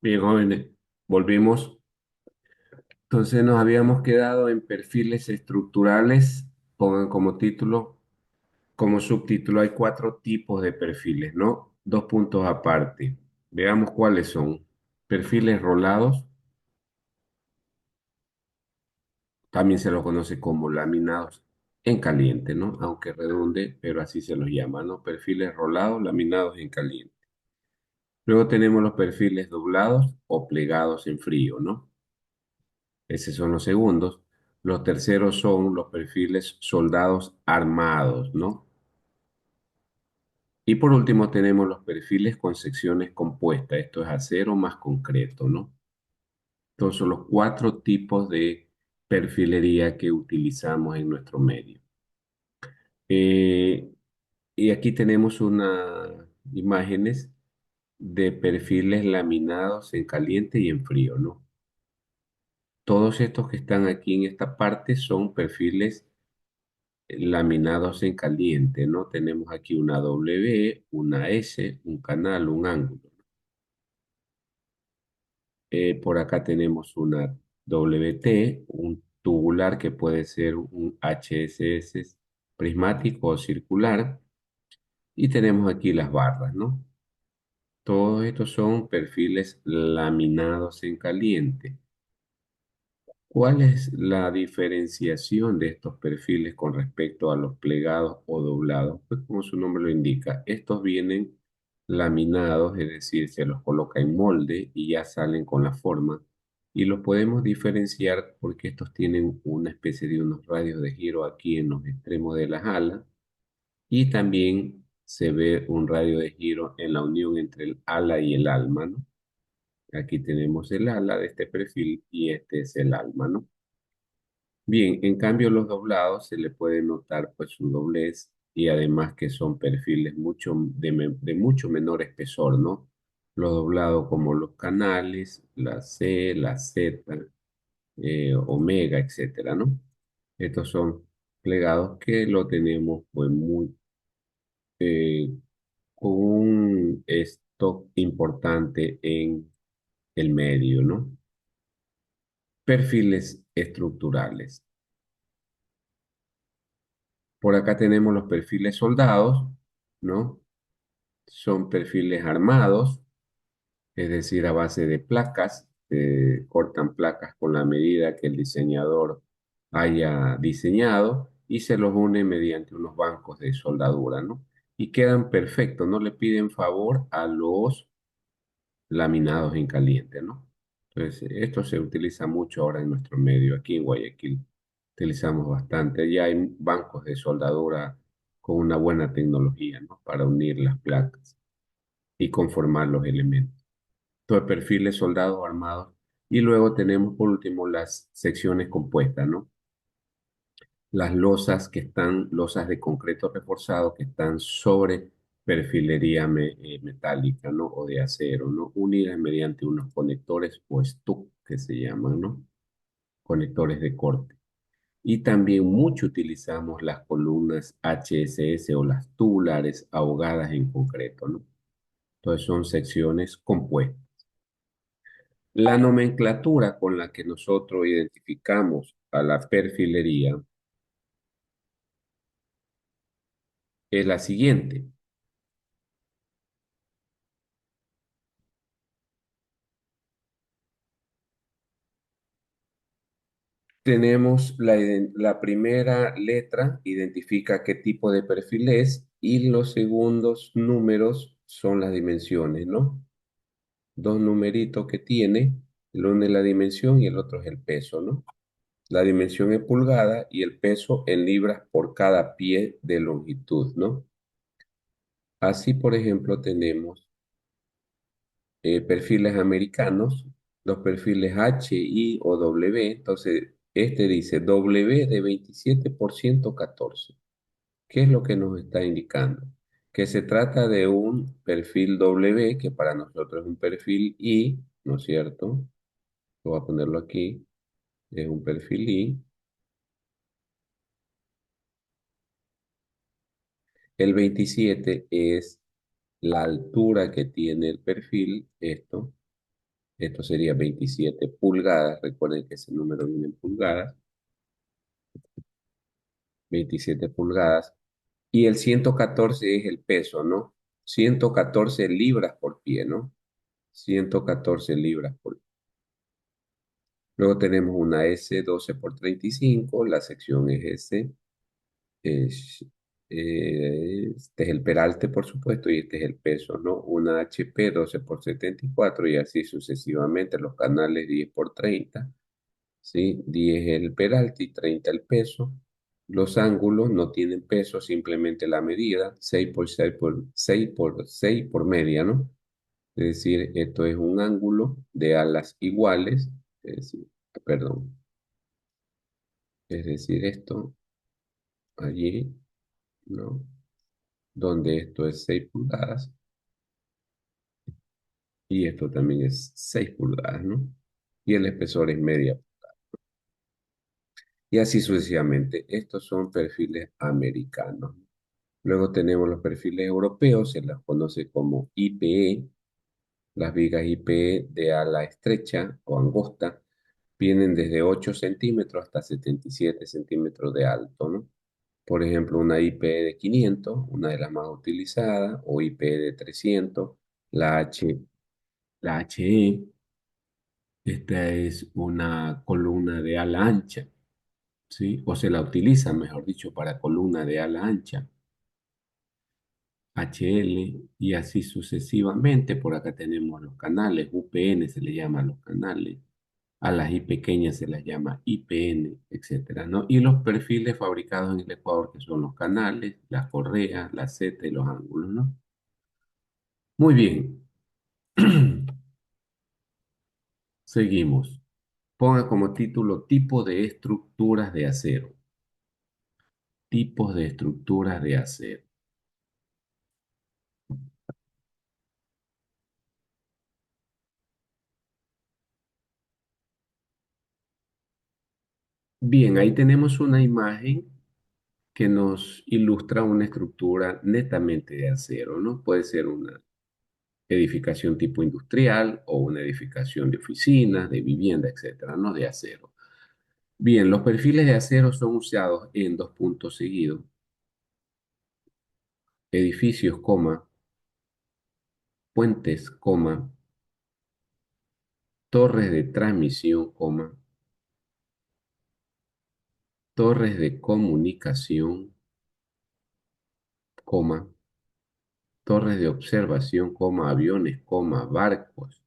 Bien, jóvenes, volvimos. Entonces nos habíamos quedado en perfiles estructurales. Pongan como título, como subtítulo, hay cuatro tipos de perfiles, ¿no? Dos puntos aparte. Veamos cuáles son. Perfiles rolados, también se los conoce como laminados en caliente, ¿no? Aunque redunde, pero así se los llama, ¿no? Perfiles rolados, laminados en caliente. Luego tenemos los perfiles doblados o plegados en frío, ¿no? Esos son los segundos. Los terceros son los perfiles soldados armados, ¿no? Y por último tenemos los perfiles con secciones compuestas. Esto es acero más concreto, ¿no? Estos son los cuatro tipos de perfilería que utilizamos en nuestro medio. Eh, y aquí tenemos unas imágenes de perfiles laminados en caliente y en frío, ¿no? Todos estos que están aquí en esta parte son perfiles laminados en caliente, ¿no? Tenemos aquí una W, una S, un canal, un ángulo. Por acá tenemos una WT, un tubular que puede ser un HSS prismático o circular. Y tenemos aquí las barras, ¿no? Todos estos son perfiles laminados en caliente. ¿Cuál es la diferenciación de estos perfiles con respecto a los plegados o doblados? Pues como su nombre lo indica, estos vienen laminados, es decir, se los coloca en molde y ya salen con la forma. Y los podemos diferenciar porque estos tienen una especie de unos radios de giro aquí en los extremos de las alas y también se ve un radio de giro en la unión entre el ala y el alma, ¿no? Aquí tenemos el ala de este perfil y este es el alma, ¿no? Bien, en cambio los doblados se le puede notar pues su doblez y además que son perfiles de mucho menor espesor, ¿no? Los doblados como los canales, la C, la Z, omega, etcétera, ¿no? Estos son plegados que lo tenemos pues muy eh, con un stock importante en el medio, ¿no? Perfiles estructurales. Por acá tenemos los perfiles soldados, ¿no? Son perfiles armados, es decir, a base de placas, cortan placas con la medida que el diseñador haya diseñado y se los une mediante unos bancos de soldadura, ¿no? Y quedan perfectos, no le piden favor a los laminados en caliente, ¿no? Entonces, esto se utiliza mucho ahora en nuestro medio, aquí en Guayaquil. Utilizamos bastante. Ya hay bancos de soldadura con una buena tecnología, ¿no? Para unir las placas y conformar los elementos. Todo perfiles soldados armados. Y luego tenemos por último las secciones compuestas, ¿no? Las losas de concreto reforzado que están sobre perfilería metálica, ¿no? O de acero, ¿no? Unidas mediante unos conectores o stuck que se llaman, ¿no? Conectores de corte. Y también mucho utilizamos las columnas HSS o las tubulares ahogadas en concreto, ¿no? Entonces son secciones compuestas. La nomenclatura con la que nosotros identificamos a la perfilería es la siguiente. Tenemos la primera letra, identifica qué tipo de perfil es, y los segundos números son las dimensiones, ¿no? Dos numeritos que tiene, el uno es la dimensión y el otro es el peso, ¿no? La dimensión en pulgada y el peso en libras por cada pie de longitud, ¿no? Así, por ejemplo, tenemos perfiles americanos, los perfiles H, I o W. Entonces, este dice W de 27% 14. ¿Qué es lo que nos está indicando? Que se trata de un perfil W, que para nosotros es un perfil I, ¿no es cierto? Voy a ponerlo aquí, es un perfil I. El 27 es la altura que tiene el perfil, esto, Esto sería 27 pulgadas. Recuerden que ese número viene en pulgadas. 27 pulgadas. Y el 114 es el peso, ¿no? 114 libras por pie, ¿no? 114 libras por pie. Luego tenemos una S 12 por 35. La sección es S. Es, este es el peralte, por supuesto, y este es el peso, ¿no? Una HP 12 por 74 y así sucesivamente. Los canales 10 por 30, ¿sí? 10 el peralte y 30 el peso. Los ángulos no tienen peso, simplemente la medida, 6 por 6 por 6 por 6 por media, ¿no? Es decir, esto es un ángulo de alas iguales, es decir, perdón, es decir, esto allí, ¿no? Donde esto es 6 pulgadas y esto también es 6 pulgadas, ¿no? Y el espesor es media. Y así sucesivamente. Estos son perfiles americanos. Luego tenemos los perfiles europeos, se las conoce como IPE. Las vigas IPE de ala estrecha o angosta vienen desde 8 centímetros hasta 77 centímetros de alto, ¿no? Por ejemplo, una IPE de 500, una de las más utilizadas, o IPE de 300, la H, la HE. Esta es una columna de ala ancha, ¿sí? O se la utiliza, mejor dicho, para columna de ala ancha. HL y así sucesivamente. Por acá tenemos los canales, UPN se le llama a los canales, a las I pequeñas se las llama IPN, etcétera, ¿no? Y los perfiles fabricados en el Ecuador, que son los canales, las correas, la Z y los ángulos, ¿no? Muy bien. Seguimos. Ponga como título tipo de estructuras de acero. Tipos de estructuras de acero. Bien, ahí tenemos una imagen que nos ilustra una estructura netamente de acero, ¿no? Puede ser una edificación tipo industrial o una edificación de oficinas, de vivienda, etcétera, ¿no? De acero. Bien, los perfiles de acero son usados en dos puntos seguidos. Edificios, coma, puentes, coma, torres de transmisión, coma, torres de comunicación, coma, torres de observación, coma, aviones, coma, barcos,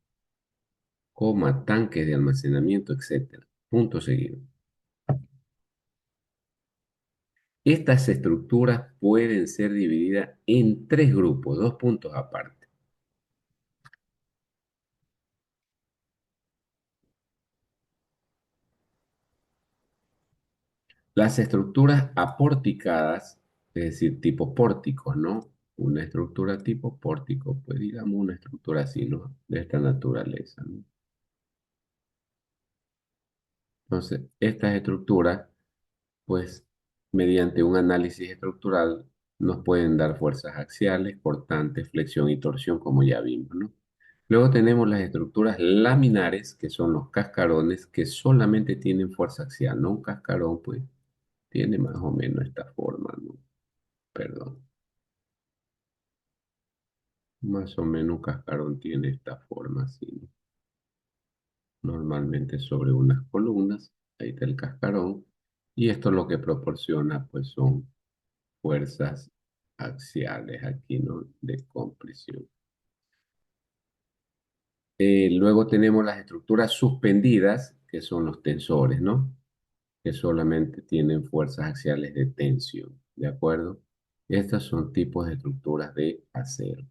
coma, tanques de almacenamiento, etcétera. Punto seguido. Estas estructuras pueden ser divididas en tres grupos, dos puntos aparte. Las estructuras aporticadas, es decir, tipo pórticos, ¿no? Una estructura tipo pórtico, pues digamos una estructura así, ¿no? De esta naturaleza, ¿no? Entonces, estas estructuras, pues, mediante un análisis estructural, nos pueden dar fuerzas axiales, cortantes, flexión y torsión, como ya vimos, ¿no? Luego tenemos las estructuras laminares, que son los cascarones, que solamente tienen fuerza axial, ¿no? Un cascarón, pues, tiene más o menos esta forma, ¿no? Perdón. Más o menos un cascarón tiene esta forma, así, ¿no? Normalmente sobre unas columnas, ahí está el cascarón, y esto lo que proporciona, pues, son fuerzas axiales aquí, ¿no? De compresión. Luego tenemos las estructuras suspendidas, que son los tensores, ¿no? Que solamente tienen fuerzas axiales de tensión, ¿de acuerdo? Estos son tipos de estructuras de acero.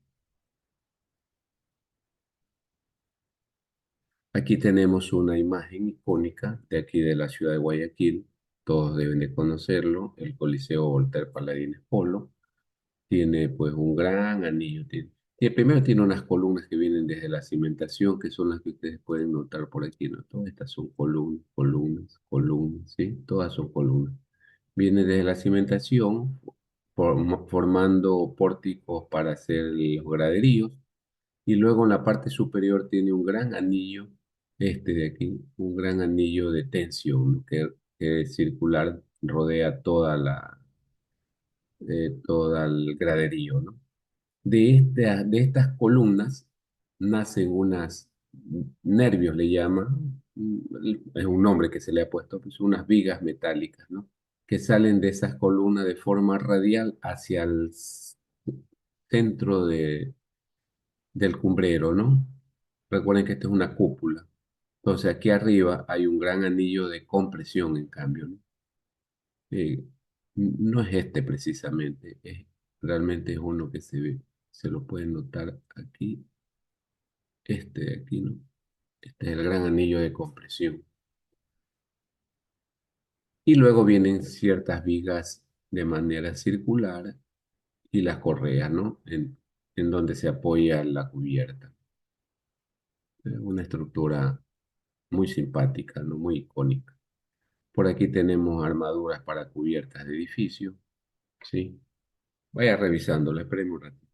Aquí tenemos una imagen icónica de aquí de la ciudad de Guayaquil. Todos deben de conocerlo, el Coliseo Voltaire Paladines Polo. Tiene pues un gran anillo. Primero tiene unas columnas que vienen desde la cimentación, que son las que ustedes pueden notar por aquí, ¿no? Todas estas son columnas, columnas, columnas, ¿sí? Todas son columnas. Viene desde la cimentación, formando pórticos para hacer los graderíos. y luego en la parte superior tiene un gran anillo, este de aquí, un gran anillo de tensión, ¿no? Que es circular, rodea todo el graderío, ¿no? De estas columnas nacen unas nervios, le llaman, es un nombre que se le ha puesto, pues unas vigas metálicas, ¿no? Que salen de esas columnas de forma radial hacia el centro del cumbrero, ¿no? Recuerden que esta es una cúpula. Entonces aquí arriba hay un gran anillo de compresión, en cambio, ¿no? Eh, no es este precisamente, realmente es uno que se ve, se lo pueden notar aquí, este de aquí, ¿no? Este es el gran anillo de compresión. Y luego vienen ciertas vigas de manera circular y las correas, ¿no? En donde se apoya la cubierta. Una estructura muy simpática, ¿no? Muy icónica. Por aquí tenemos armaduras para cubiertas de edificio, ¿sí? Vaya revisándola, espérenme un ratito.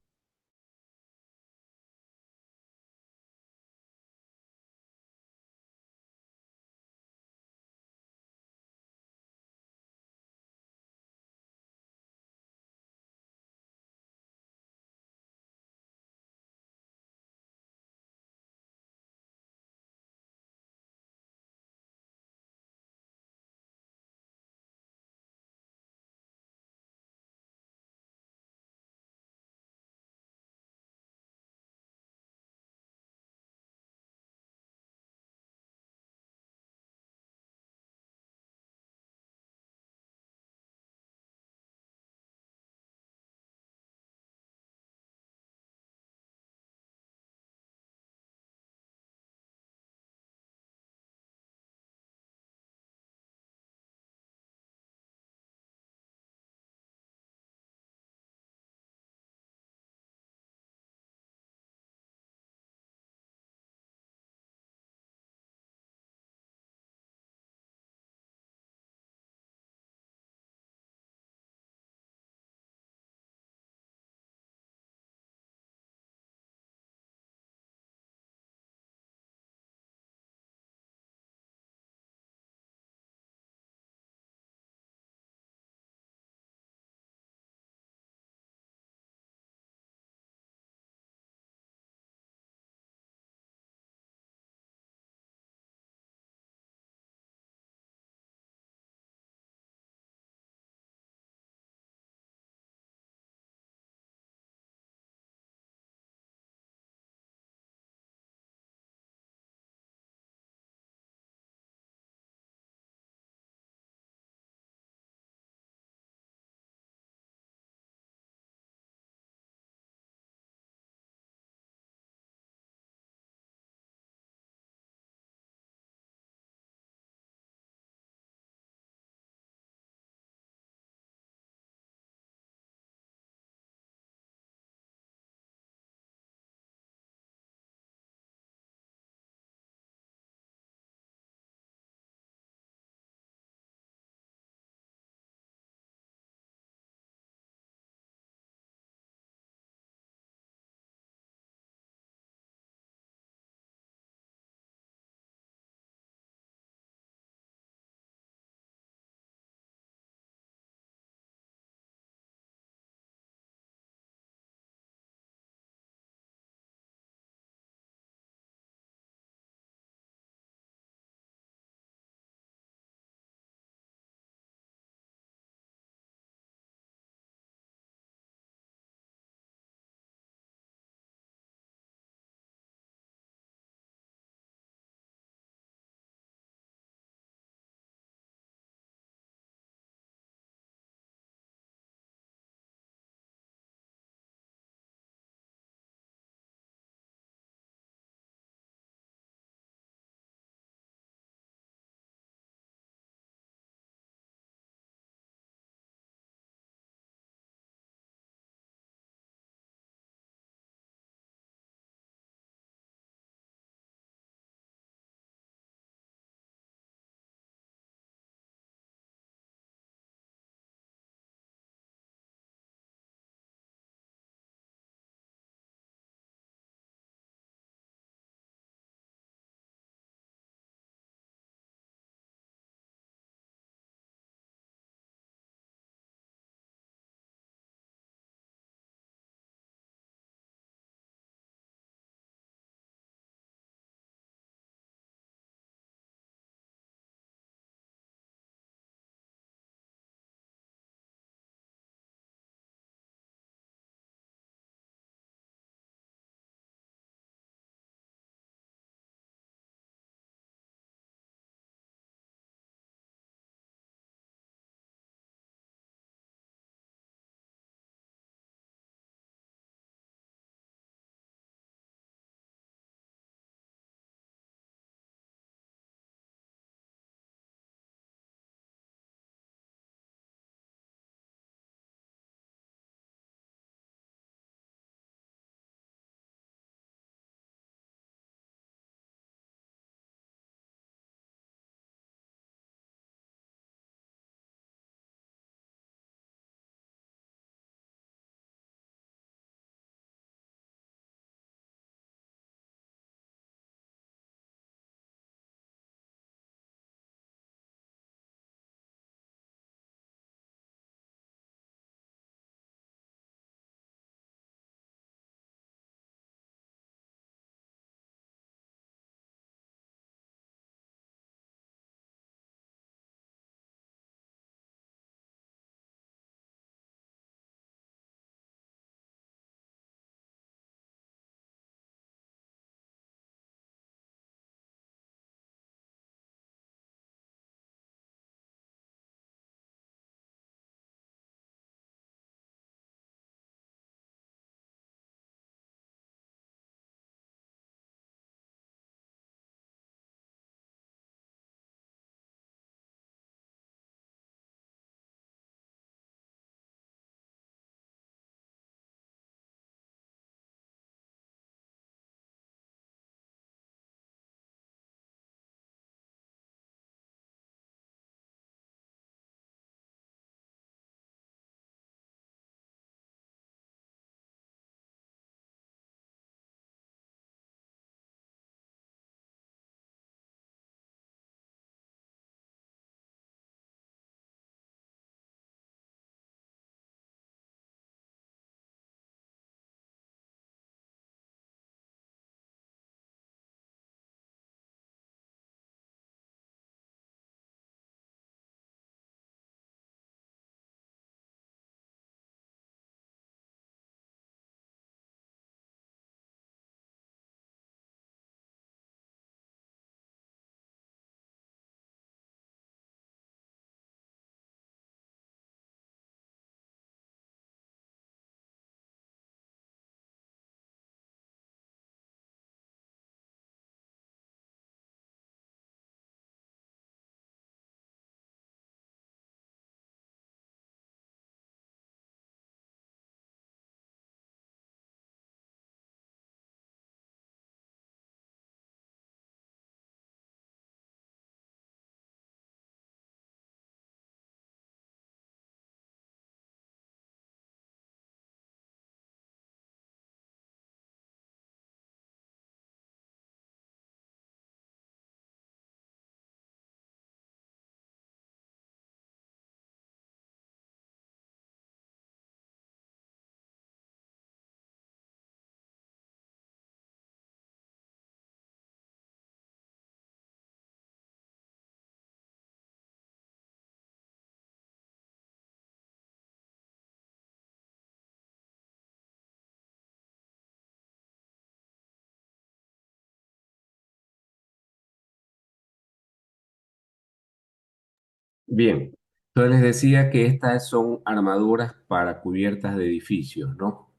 Bien, entonces les decía que estas son armaduras para cubiertas de edificios, ¿no?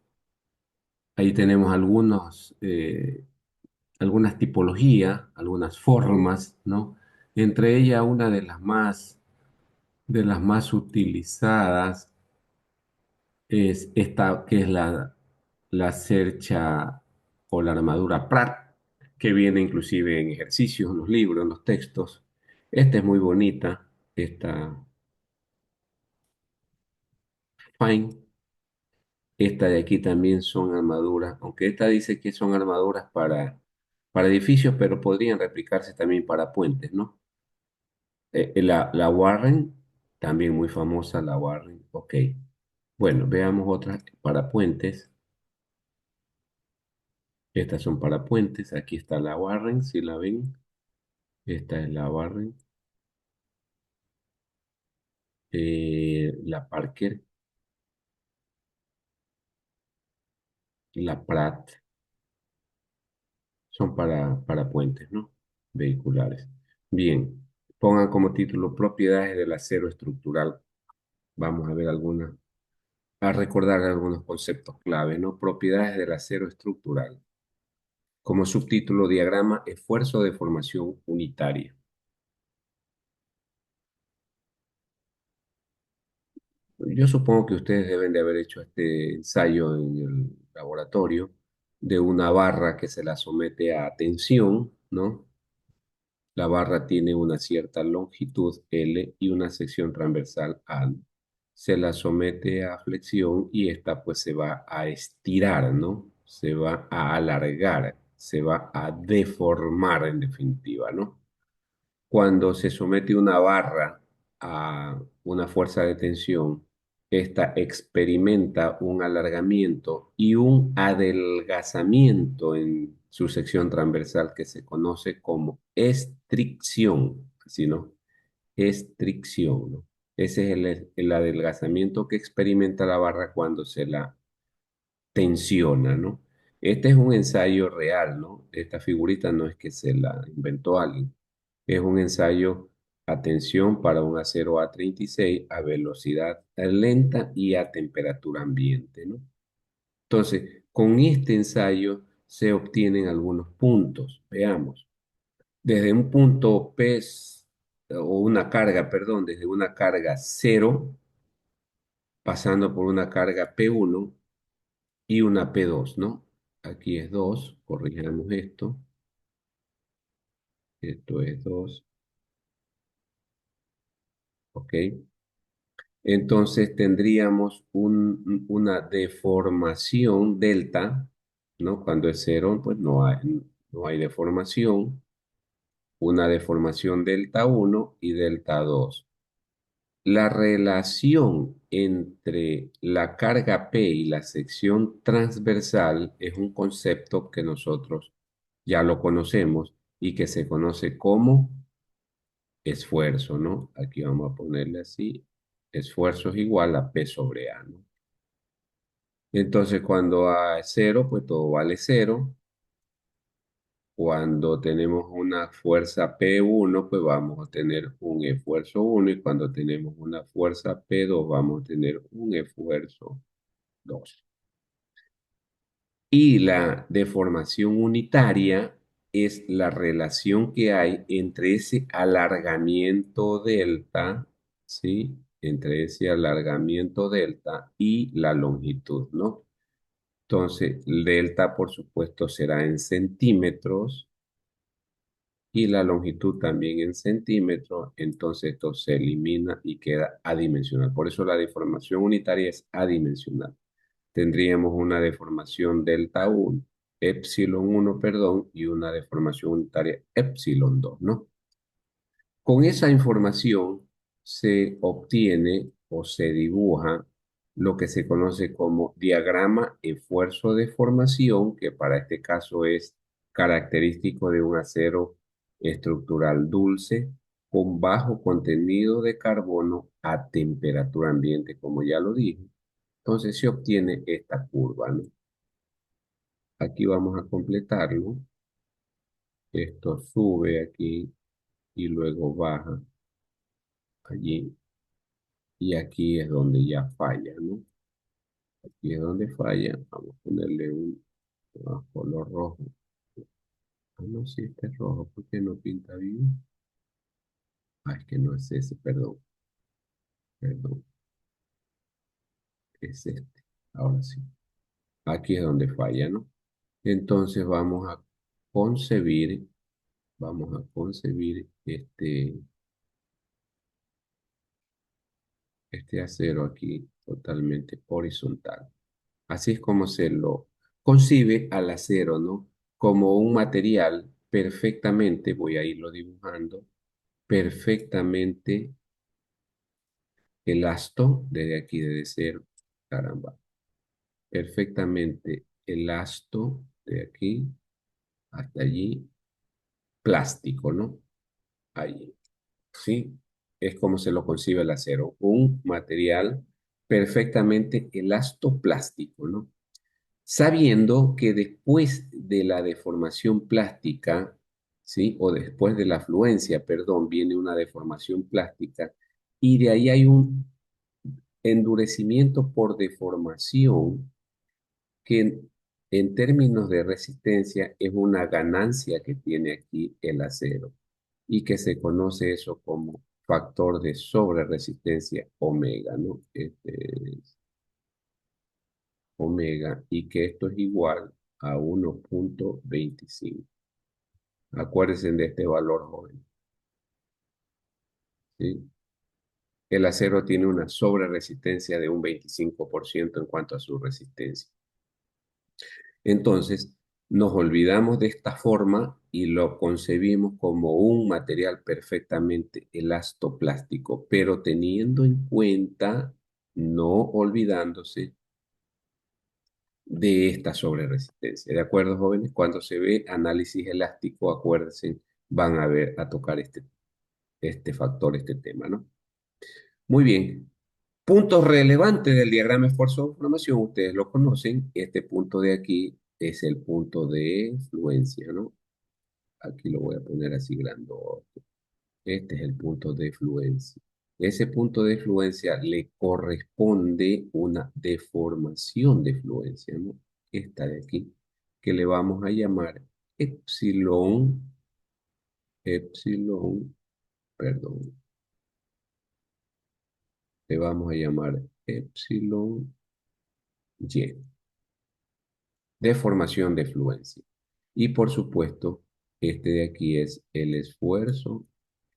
Ahí tenemos algunas tipologías, algunas formas, ¿no? Entre ellas una de las más utilizadas es esta, que es la cercha o la armadura Pratt, que viene inclusive en ejercicios, en los libros, en los textos. Esta es muy bonita, esta Fine. Esta de aquí también son armaduras, aunque esta dice que son armaduras para edificios, pero podrían replicarse también para puentes, ¿no? La Warren, también muy famosa la Warren. Ok. Bueno, veamos otras para puentes. Estas son para puentes. Aquí está la Warren, si la ven. Esta es la Warren. La Parker, la Pratt, son para puentes, ¿no? Vehiculares. Bien, pongan como título propiedades del acero estructural. Vamos a ver a recordar algunos conceptos clave, ¿no? Propiedades del acero estructural. Como subtítulo, diagrama, esfuerzo de formación unitaria. Yo supongo que ustedes deben de haber hecho este ensayo en el laboratorio de una barra que se la somete a tensión, ¿no? La barra tiene una cierta longitud L y una sección transversal A. Se la somete a flexión y esta pues se va a estirar, ¿no? Se va a alargar, se va a deformar en definitiva, ¿no? Cuando se somete una barra a una fuerza de tensión, esta experimenta un alargamiento y un adelgazamiento en su sección transversal que se conoce como estricción, ¿sí, no? Estricción, ¿no? Ese es el adelgazamiento que experimenta la barra cuando se la tensiona, ¿no? Este es un ensayo real, ¿no? Esta figurita no es que se la inventó alguien, es un ensayo a tensión para un acero A36 a velocidad lenta y a temperatura ambiente, ¿no? Entonces, con este ensayo se obtienen algunos puntos. Veamos. Desde un punto P o una carga, perdón, desde una carga cero, pasando por una carga P1 y una P2, ¿no? Aquí es 2, corrijamos esto. Esto es 2, ¿ok? Entonces tendríamos una deformación delta, ¿no? Cuando es cero, pues no hay deformación. Una deformación delta uno y delta 2. La relación entre la carga P y la sección transversal es un concepto que nosotros ya lo conocemos y que se conoce como esfuerzo, ¿no? Aquí vamos a ponerle así, esfuerzo es igual a P sobre A, ¿no? Entonces, cuando A es cero, pues todo vale cero. Cuando tenemos una fuerza P1, pues vamos a tener un esfuerzo 1 y cuando tenemos una fuerza P2, vamos a tener un esfuerzo 2. Y la deformación unitaria es la relación que hay entre ese alargamiento delta, ¿sí? Entre ese alargamiento delta y la longitud, ¿no? Entonces, el delta, por supuesto, será en centímetros y la longitud también en centímetros, entonces esto se elimina y queda adimensional. Por eso la deformación unitaria es adimensional. Tendríamos una deformación delta 1, epsilon 1, perdón, y una deformación unitaria epsilon 2, ¿no? Con esa información se obtiene o se dibuja lo que se conoce como diagrama esfuerzo de formación, que para este caso es característico de un acero estructural dulce con bajo contenido de carbono a temperatura ambiente, como ya lo dije. Entonces se obtiene esta curva, ¿no? Aquí vamos a completarlo. Esto sube aquí y luego baja allí, y aquí es donde ya falla, ¿no? Aquí es donde falla, vamos a ponerle un color rojo. Ah, no, si este es rojo, ¿por qué no pinta bien? Ah, es que no es ese, perdón, perdón, es este, ahora sí. Aquí es donde falla, ¿no? Entonces concebir, vamos a concebir este acero aquí totalmente horizontal. Así es como se lo concibe al acero, ¿no? Como un material perfectamente, voy a irlo dibujando, perfectamente elasto, desde aquí debe ser, caramba, perfectamente elasto de aquí hasta allí, plástico, ¿no? Ahí, ¿sí? Es como se lo concibe el acero, un material perfectamente elastoplástico, ¿no? Sabiendo que después de la deformación plástica, ¿sí? O después de la fluencia, perdón, viene una deformación plástica y de ahí hay un endurecimiento por deformación que en términos de resistencia es una ganancia que tiene aquí el acero y que se conoce eso como factor de sobreresistencia omega, ¿no? Este es omega y que esto es igual a 1,25. Acuérdense de este valor, joven, ¿sí? El acero tiene una sobreresistencia de un 25% en cuanto a su resistencia. Entonces, nos olvidamos de esta forma y lo concebimos como un material perfectamente elastoplástico, pero teniendo en cuenta, no olvidándose de esta sobreresistencia. ¿De acuerdo, jóvenes? Cuando se ve análisis elástico, acuérdense, van a ver a tocar este factor, este tema, ¿no? Muy bien. Puntos relevantes del diagrama de esfuerzo de formación, ustedes lo conocen. Este punto de aquí es el punto de fluencia, ¿no? Aquí lo voy a poner así grandote. Este es el punto de fluencia. Ese punto de fluencia le corresponde una deformación de fluencia, ¿no? Esta de aquí, que le vamos a llamar epsilon, epsilon, perdón, le vamos a llamar epsilon y, deformación de fluencia. Y por supuesto, este de aquí es el esfuerzo,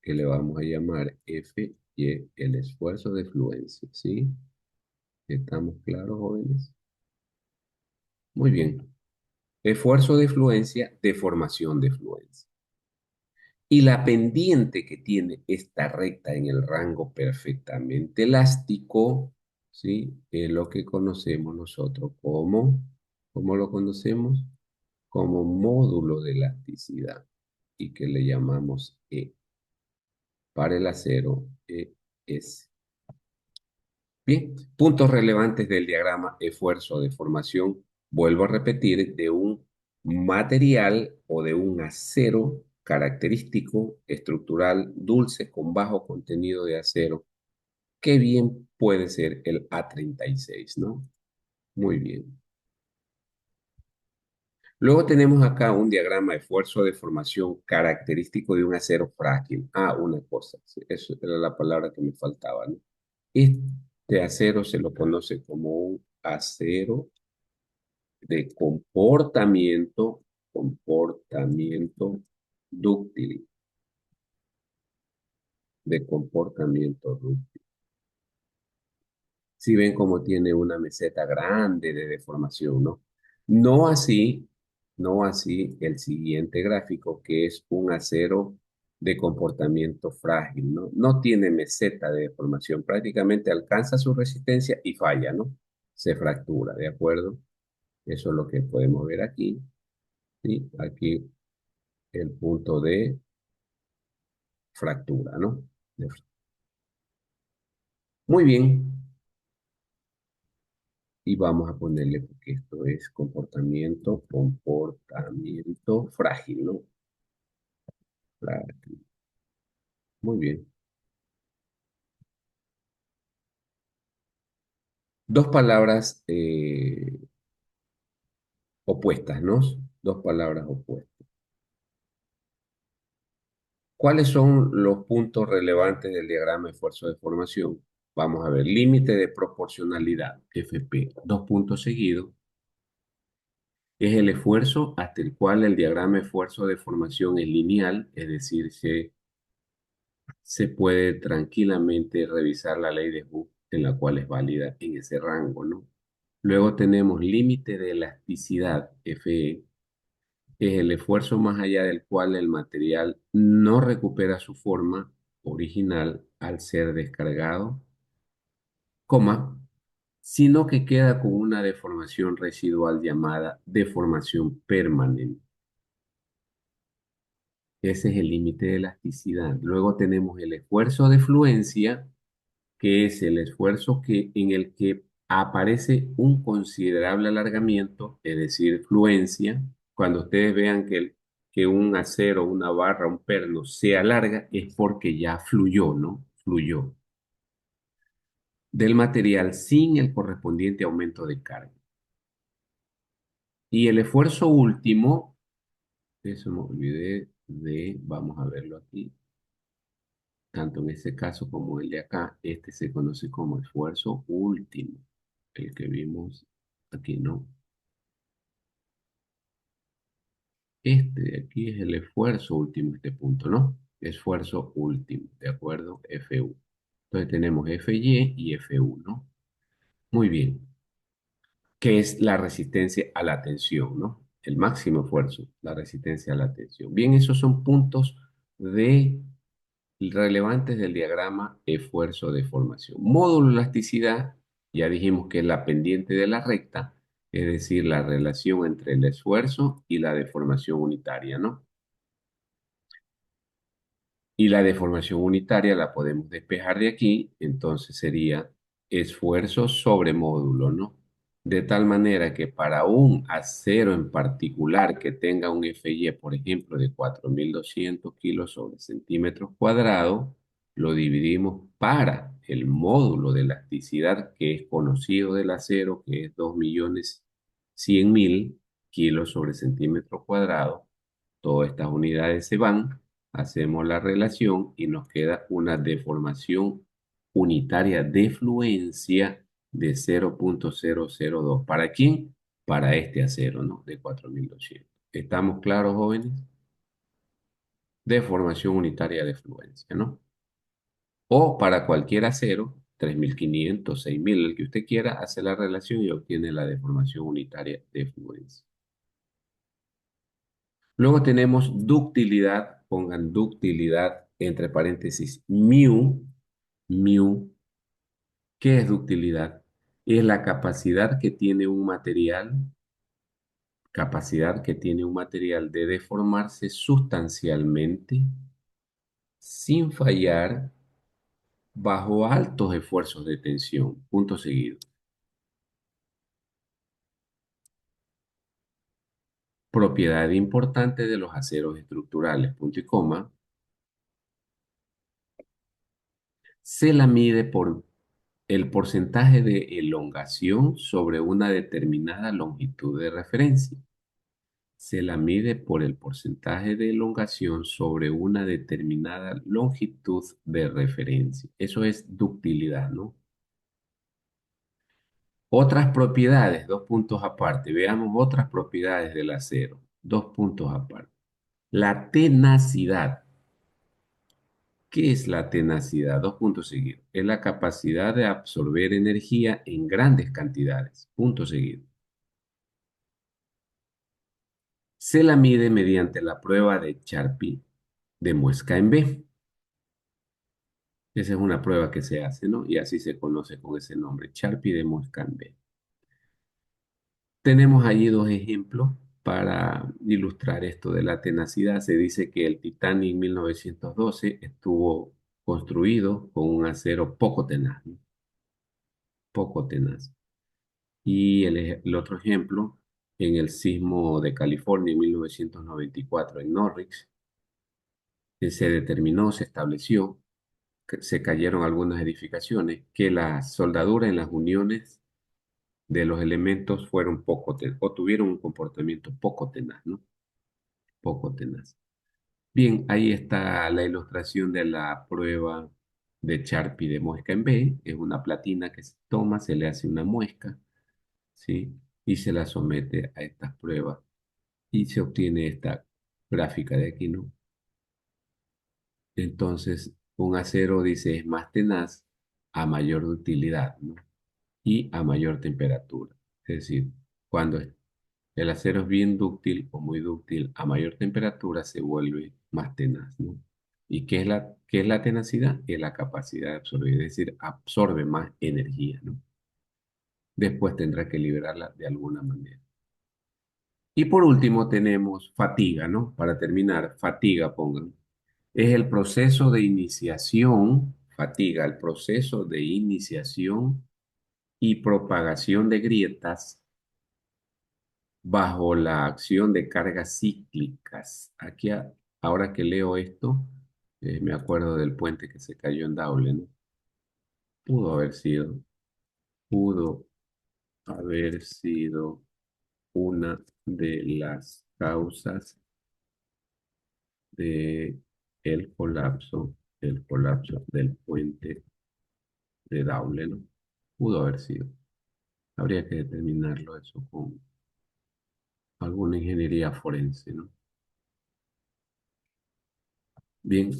que le vamos a llamar F y el esfuerzo de fluencia, ¿sí? ¿Estamos claros, jóvenes? Muy bien. Esfuerzo de fluencia, deformación de fluencia. Y la pendiente que tiene esta recta en el rango perfectamente elástico, ¿sí? Es lo que conocemos nosotros como, ¿cómo lo conocemos? Como módulo de elasticidad y que le llamamos E. Para el acero, ES. Bien, puntos relevantes del diagrama esfuerzo de formación. Vuelvo a repetir, de un material o de un acero característico, estructural, dulce, con bajo contenido de acero, que bien puede ser el A36, ¿no? Muy bien. Luego tenemos acá un diagrama de esfuerzo de formación característico de un acero frágil. Ah, una cosa, sí, eso era la palabra que me faltaba, ¿no? Este acero se lo conoce como un acero de comportamiento dúctil, de comportamiento dúctil. Si ven cómo tiene una meseta grande de deformación, ¿no? No así, no así el siguiente gráfico, que es un acero de comportamiento frágil, ¿no? No tiene meseta de deformación, prácticamente alcanza su resistencia y falla, ¿no? Se fractura, ¿de acuerdo? Eso es lo que podemos ver aquí, ¿sí? Aquí el punto de fractura, ¿no? Muy bien. Y vamos a ponerle, porque esto es comportamiento frágil, ¿no? Frágil. Muy bien. Dos palabras opuestas, ¿no? Dos palabras opuestas. ¿Cuáles son los puntos relevantes del diagrama de esfuerzo de formación? Vamos a ver, límite de proporcionalidad, FP, dos puntos seguidos, es el esfuerzo hasta el cual el diagrama de esfuerzo de formación es lineal, es decir, se puede tranquilamente revisar la ley de Hooke, en la cual es válida en ese rango, ¿no? Luego tenemos límite de elasticidad, FE, es el esfuerzo más allá del cual el material no recupera su forma original al ser descargado, coma, sino que queda con una deformación residual llamada deformación permanente. Ese es el límite de elasticidad. Luego tenemos el esfuerzo de fluencia, que es el esfuerzo en el que aparece un considerable alargamiento, es decir, fluencia. Cuando ustedes vean que un acero, una barra, un perno se alarga, es porque ya fluyó, ¿no? Fluyó del material sin el correspondiente aumento de carga. Y el esfuerzo último, eso me olvidé vamos a verlo aquí, tanto en ese caso como el de acá, este se conoce como esfuerzo último, el que vimos aquí, ¿no? Este de aquí es el esfuerzo último, este punto, ¿no? Esfuerzo último, ¿de acuerdo? FU. Entonces tenemos FY y FU, ¿no? Muy bien. ¿Qué es la resistencia a la tensión, ¿no? El máximo esfuerzo, la resistencia a la tensión. Bien, esos son puntos de relevantes del diagrama esfuerzo de formación. Módulo elasticidad, ya dijimos que es la pendiente de la recta, es decir, la relación entre el esfuerzo y la deformación unitaria, ¿no? Y la deformación unitaria la podemos despejar de aquí, entonces sería esfuerzo sobre módulo, ¿no? De tal manera que para un acero en particular que tenga un FY, por ejemplo, de 4.200 kilos sobre centímetros cuadrados, lo dividimos para el módulo de elasticidad que es conocido del acero, que es 2.100.000 kilos sobre centímetros cuadrados. Todas estas unidades se van, hacemos la relación y nos queda una deformación unitaria de fluencia de 0.002. ¿Para quién? Para este acero, ¿no? De 4.200. ¿Estamos claros, jóvenes? Deformación unitaria de fluencia, ¿no? O para cualquier acero, 3.500, 6.000, el que usted quiera, hace la relación y obtiene la deformación unitaria de fluencia. Luego tenemos ductilidad, pongan ductilidad entre paréntesis, mu. ¿Qué es ductilidad? Es la capacidad que tiene un material de deformarse sustancialmente sin fallar bajo altos esfuerzos de tensión. Punto seguido. Propiedad importante de los aceros estructurales, punto y coma. Se la mide por el porcentaje de elongación sobre una determinada longitud de referencia. Se la mide por el porcentaje de elongación sobre una determinada longitud de referencia. Eso es ductilidad, ¿no? Otras propiedades, dos puntos aparte. Veamos otras propiedades del acero, dos puntos aparte. La tenacidad. ¿Qué es la tenacidad? Dos puntos seguidos. Es la capacidad de absorber energía en grandes cantidades. Punto seguido. Se la mide mediante la prueba de Charpy de muesca en B. Esa es una prueba que se hace, ¿no? Y así se conoce con ese nombre, Charpy de muesca en B. Tenemos allí dos ejemplos para ilustrar esto de la tenacidad. Se dice que el Titanic en 1912 estuvo construido con un acero poco tenaz, ¿no? Poco tenaz. Y el otro ejemplo, en el sismo de California en 1994 en Norwich, se determinó, se estableció, que se cayeron algunas edificaciones, que la soldadura en las uniones de los elementos fueron o tuvieron un comportamiento poco tenaz, ¿no? Poco tenaz. Bien, ahí está la ilustración de la prueba de Charpy de muesca en B. Es una platina que se toma, se le hace una muesca, ¿sí? Y se la somete a estas pruebas y se obtiene esta gráfica de aquí, ¿no? Entonces, un acero dice es más tenaz a mayor ductilidad, ¿no? Y a mayor temperatura. Es decir, cuando el acero es bien dúctil o muy dúctil, a mayor temperatura se vuelve más tenaz, ¿no? ¿Y qué es la tenacidad? Es la capacidad de absorber, es decir, absorbe más energía, ¿no? Después tendrá que liberarla de alguna manera. Y por último tenemos fatiga, ¿no? Para terminar, fatiga, pongan. Es el proceso de iniciación, fatiga, el proceso de iniciación y propagación de grietas bajo la acción de cargas cíclicas. Aquí, ahora que leo esto, me acuerdo del puente que se cayó en Daule, ¿no? Pudo haber sido, pudo haber sido una de las causas de el colapso del puente de Daule, ¿no? Pudo haber sido. Habría que determinarlo eso con alguna ingeniería forense, ¿no? Bien,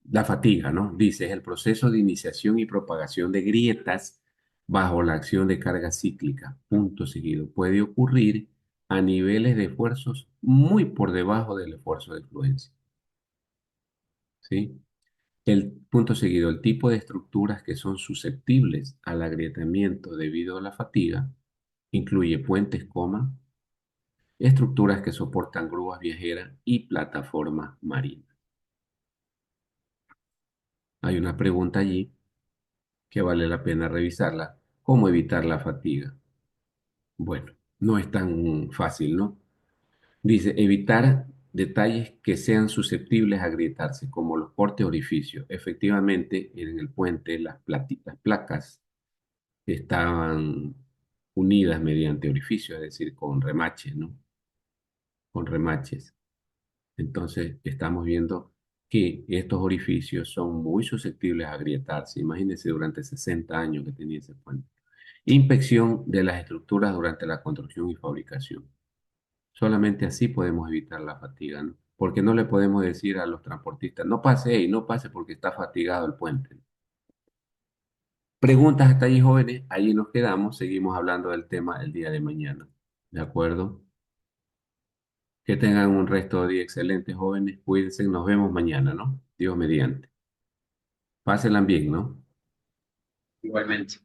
la fatiga, ¿no? Dice, es el proceso de iniciación y propagación de grietas bajo la acción de carga cíclica. Punto seguido. Puede ocurrir a niveles de esfuerzos muy por debajo del esfuerzo de fluencia, ¿sí? El punto seguido, el tipo de estructuras que son susceptibles al agrietamiento debido a la fatiga incluye puentes, coma, estructuras que soportan grúas viajeras y plataformas marinas. Hay una pregunta allí que vale la pena revisarla. ¿Cómo evitar la fatiga? Bueno, no es tan fácil, ¿no? Dice, evitar detalles que sean susceptibles a agrietarse, como los cortes orificios. Efectivamente, en el puente las placas estaban unidas mediante orificios, es decir, con remaches, ¿no? Con remaches. Entonces, estamos viendo que estos orificios son muy susceptibles a agrietarse. Imagínense durante 60 años que tenía ese puente. Inspección de las estructuras durante la construcción y fabricación. Solamente así podemos evitar la fatiga, ¿no? Porque no le podemos decir a los transportistas, no pase y no pase porque está fatigado el puente. Preguntas hasta ahí, jóvenes. Allí nos quedamos. Seguimos hablando del tema el día de mañana. ¿De acuerdo? Que tengan un resto de día excelente, jóvenes. Cuídense. Nos vemos mañana, ¿no? Dios mediante. Pásenla bien, ¿no? Igualmente.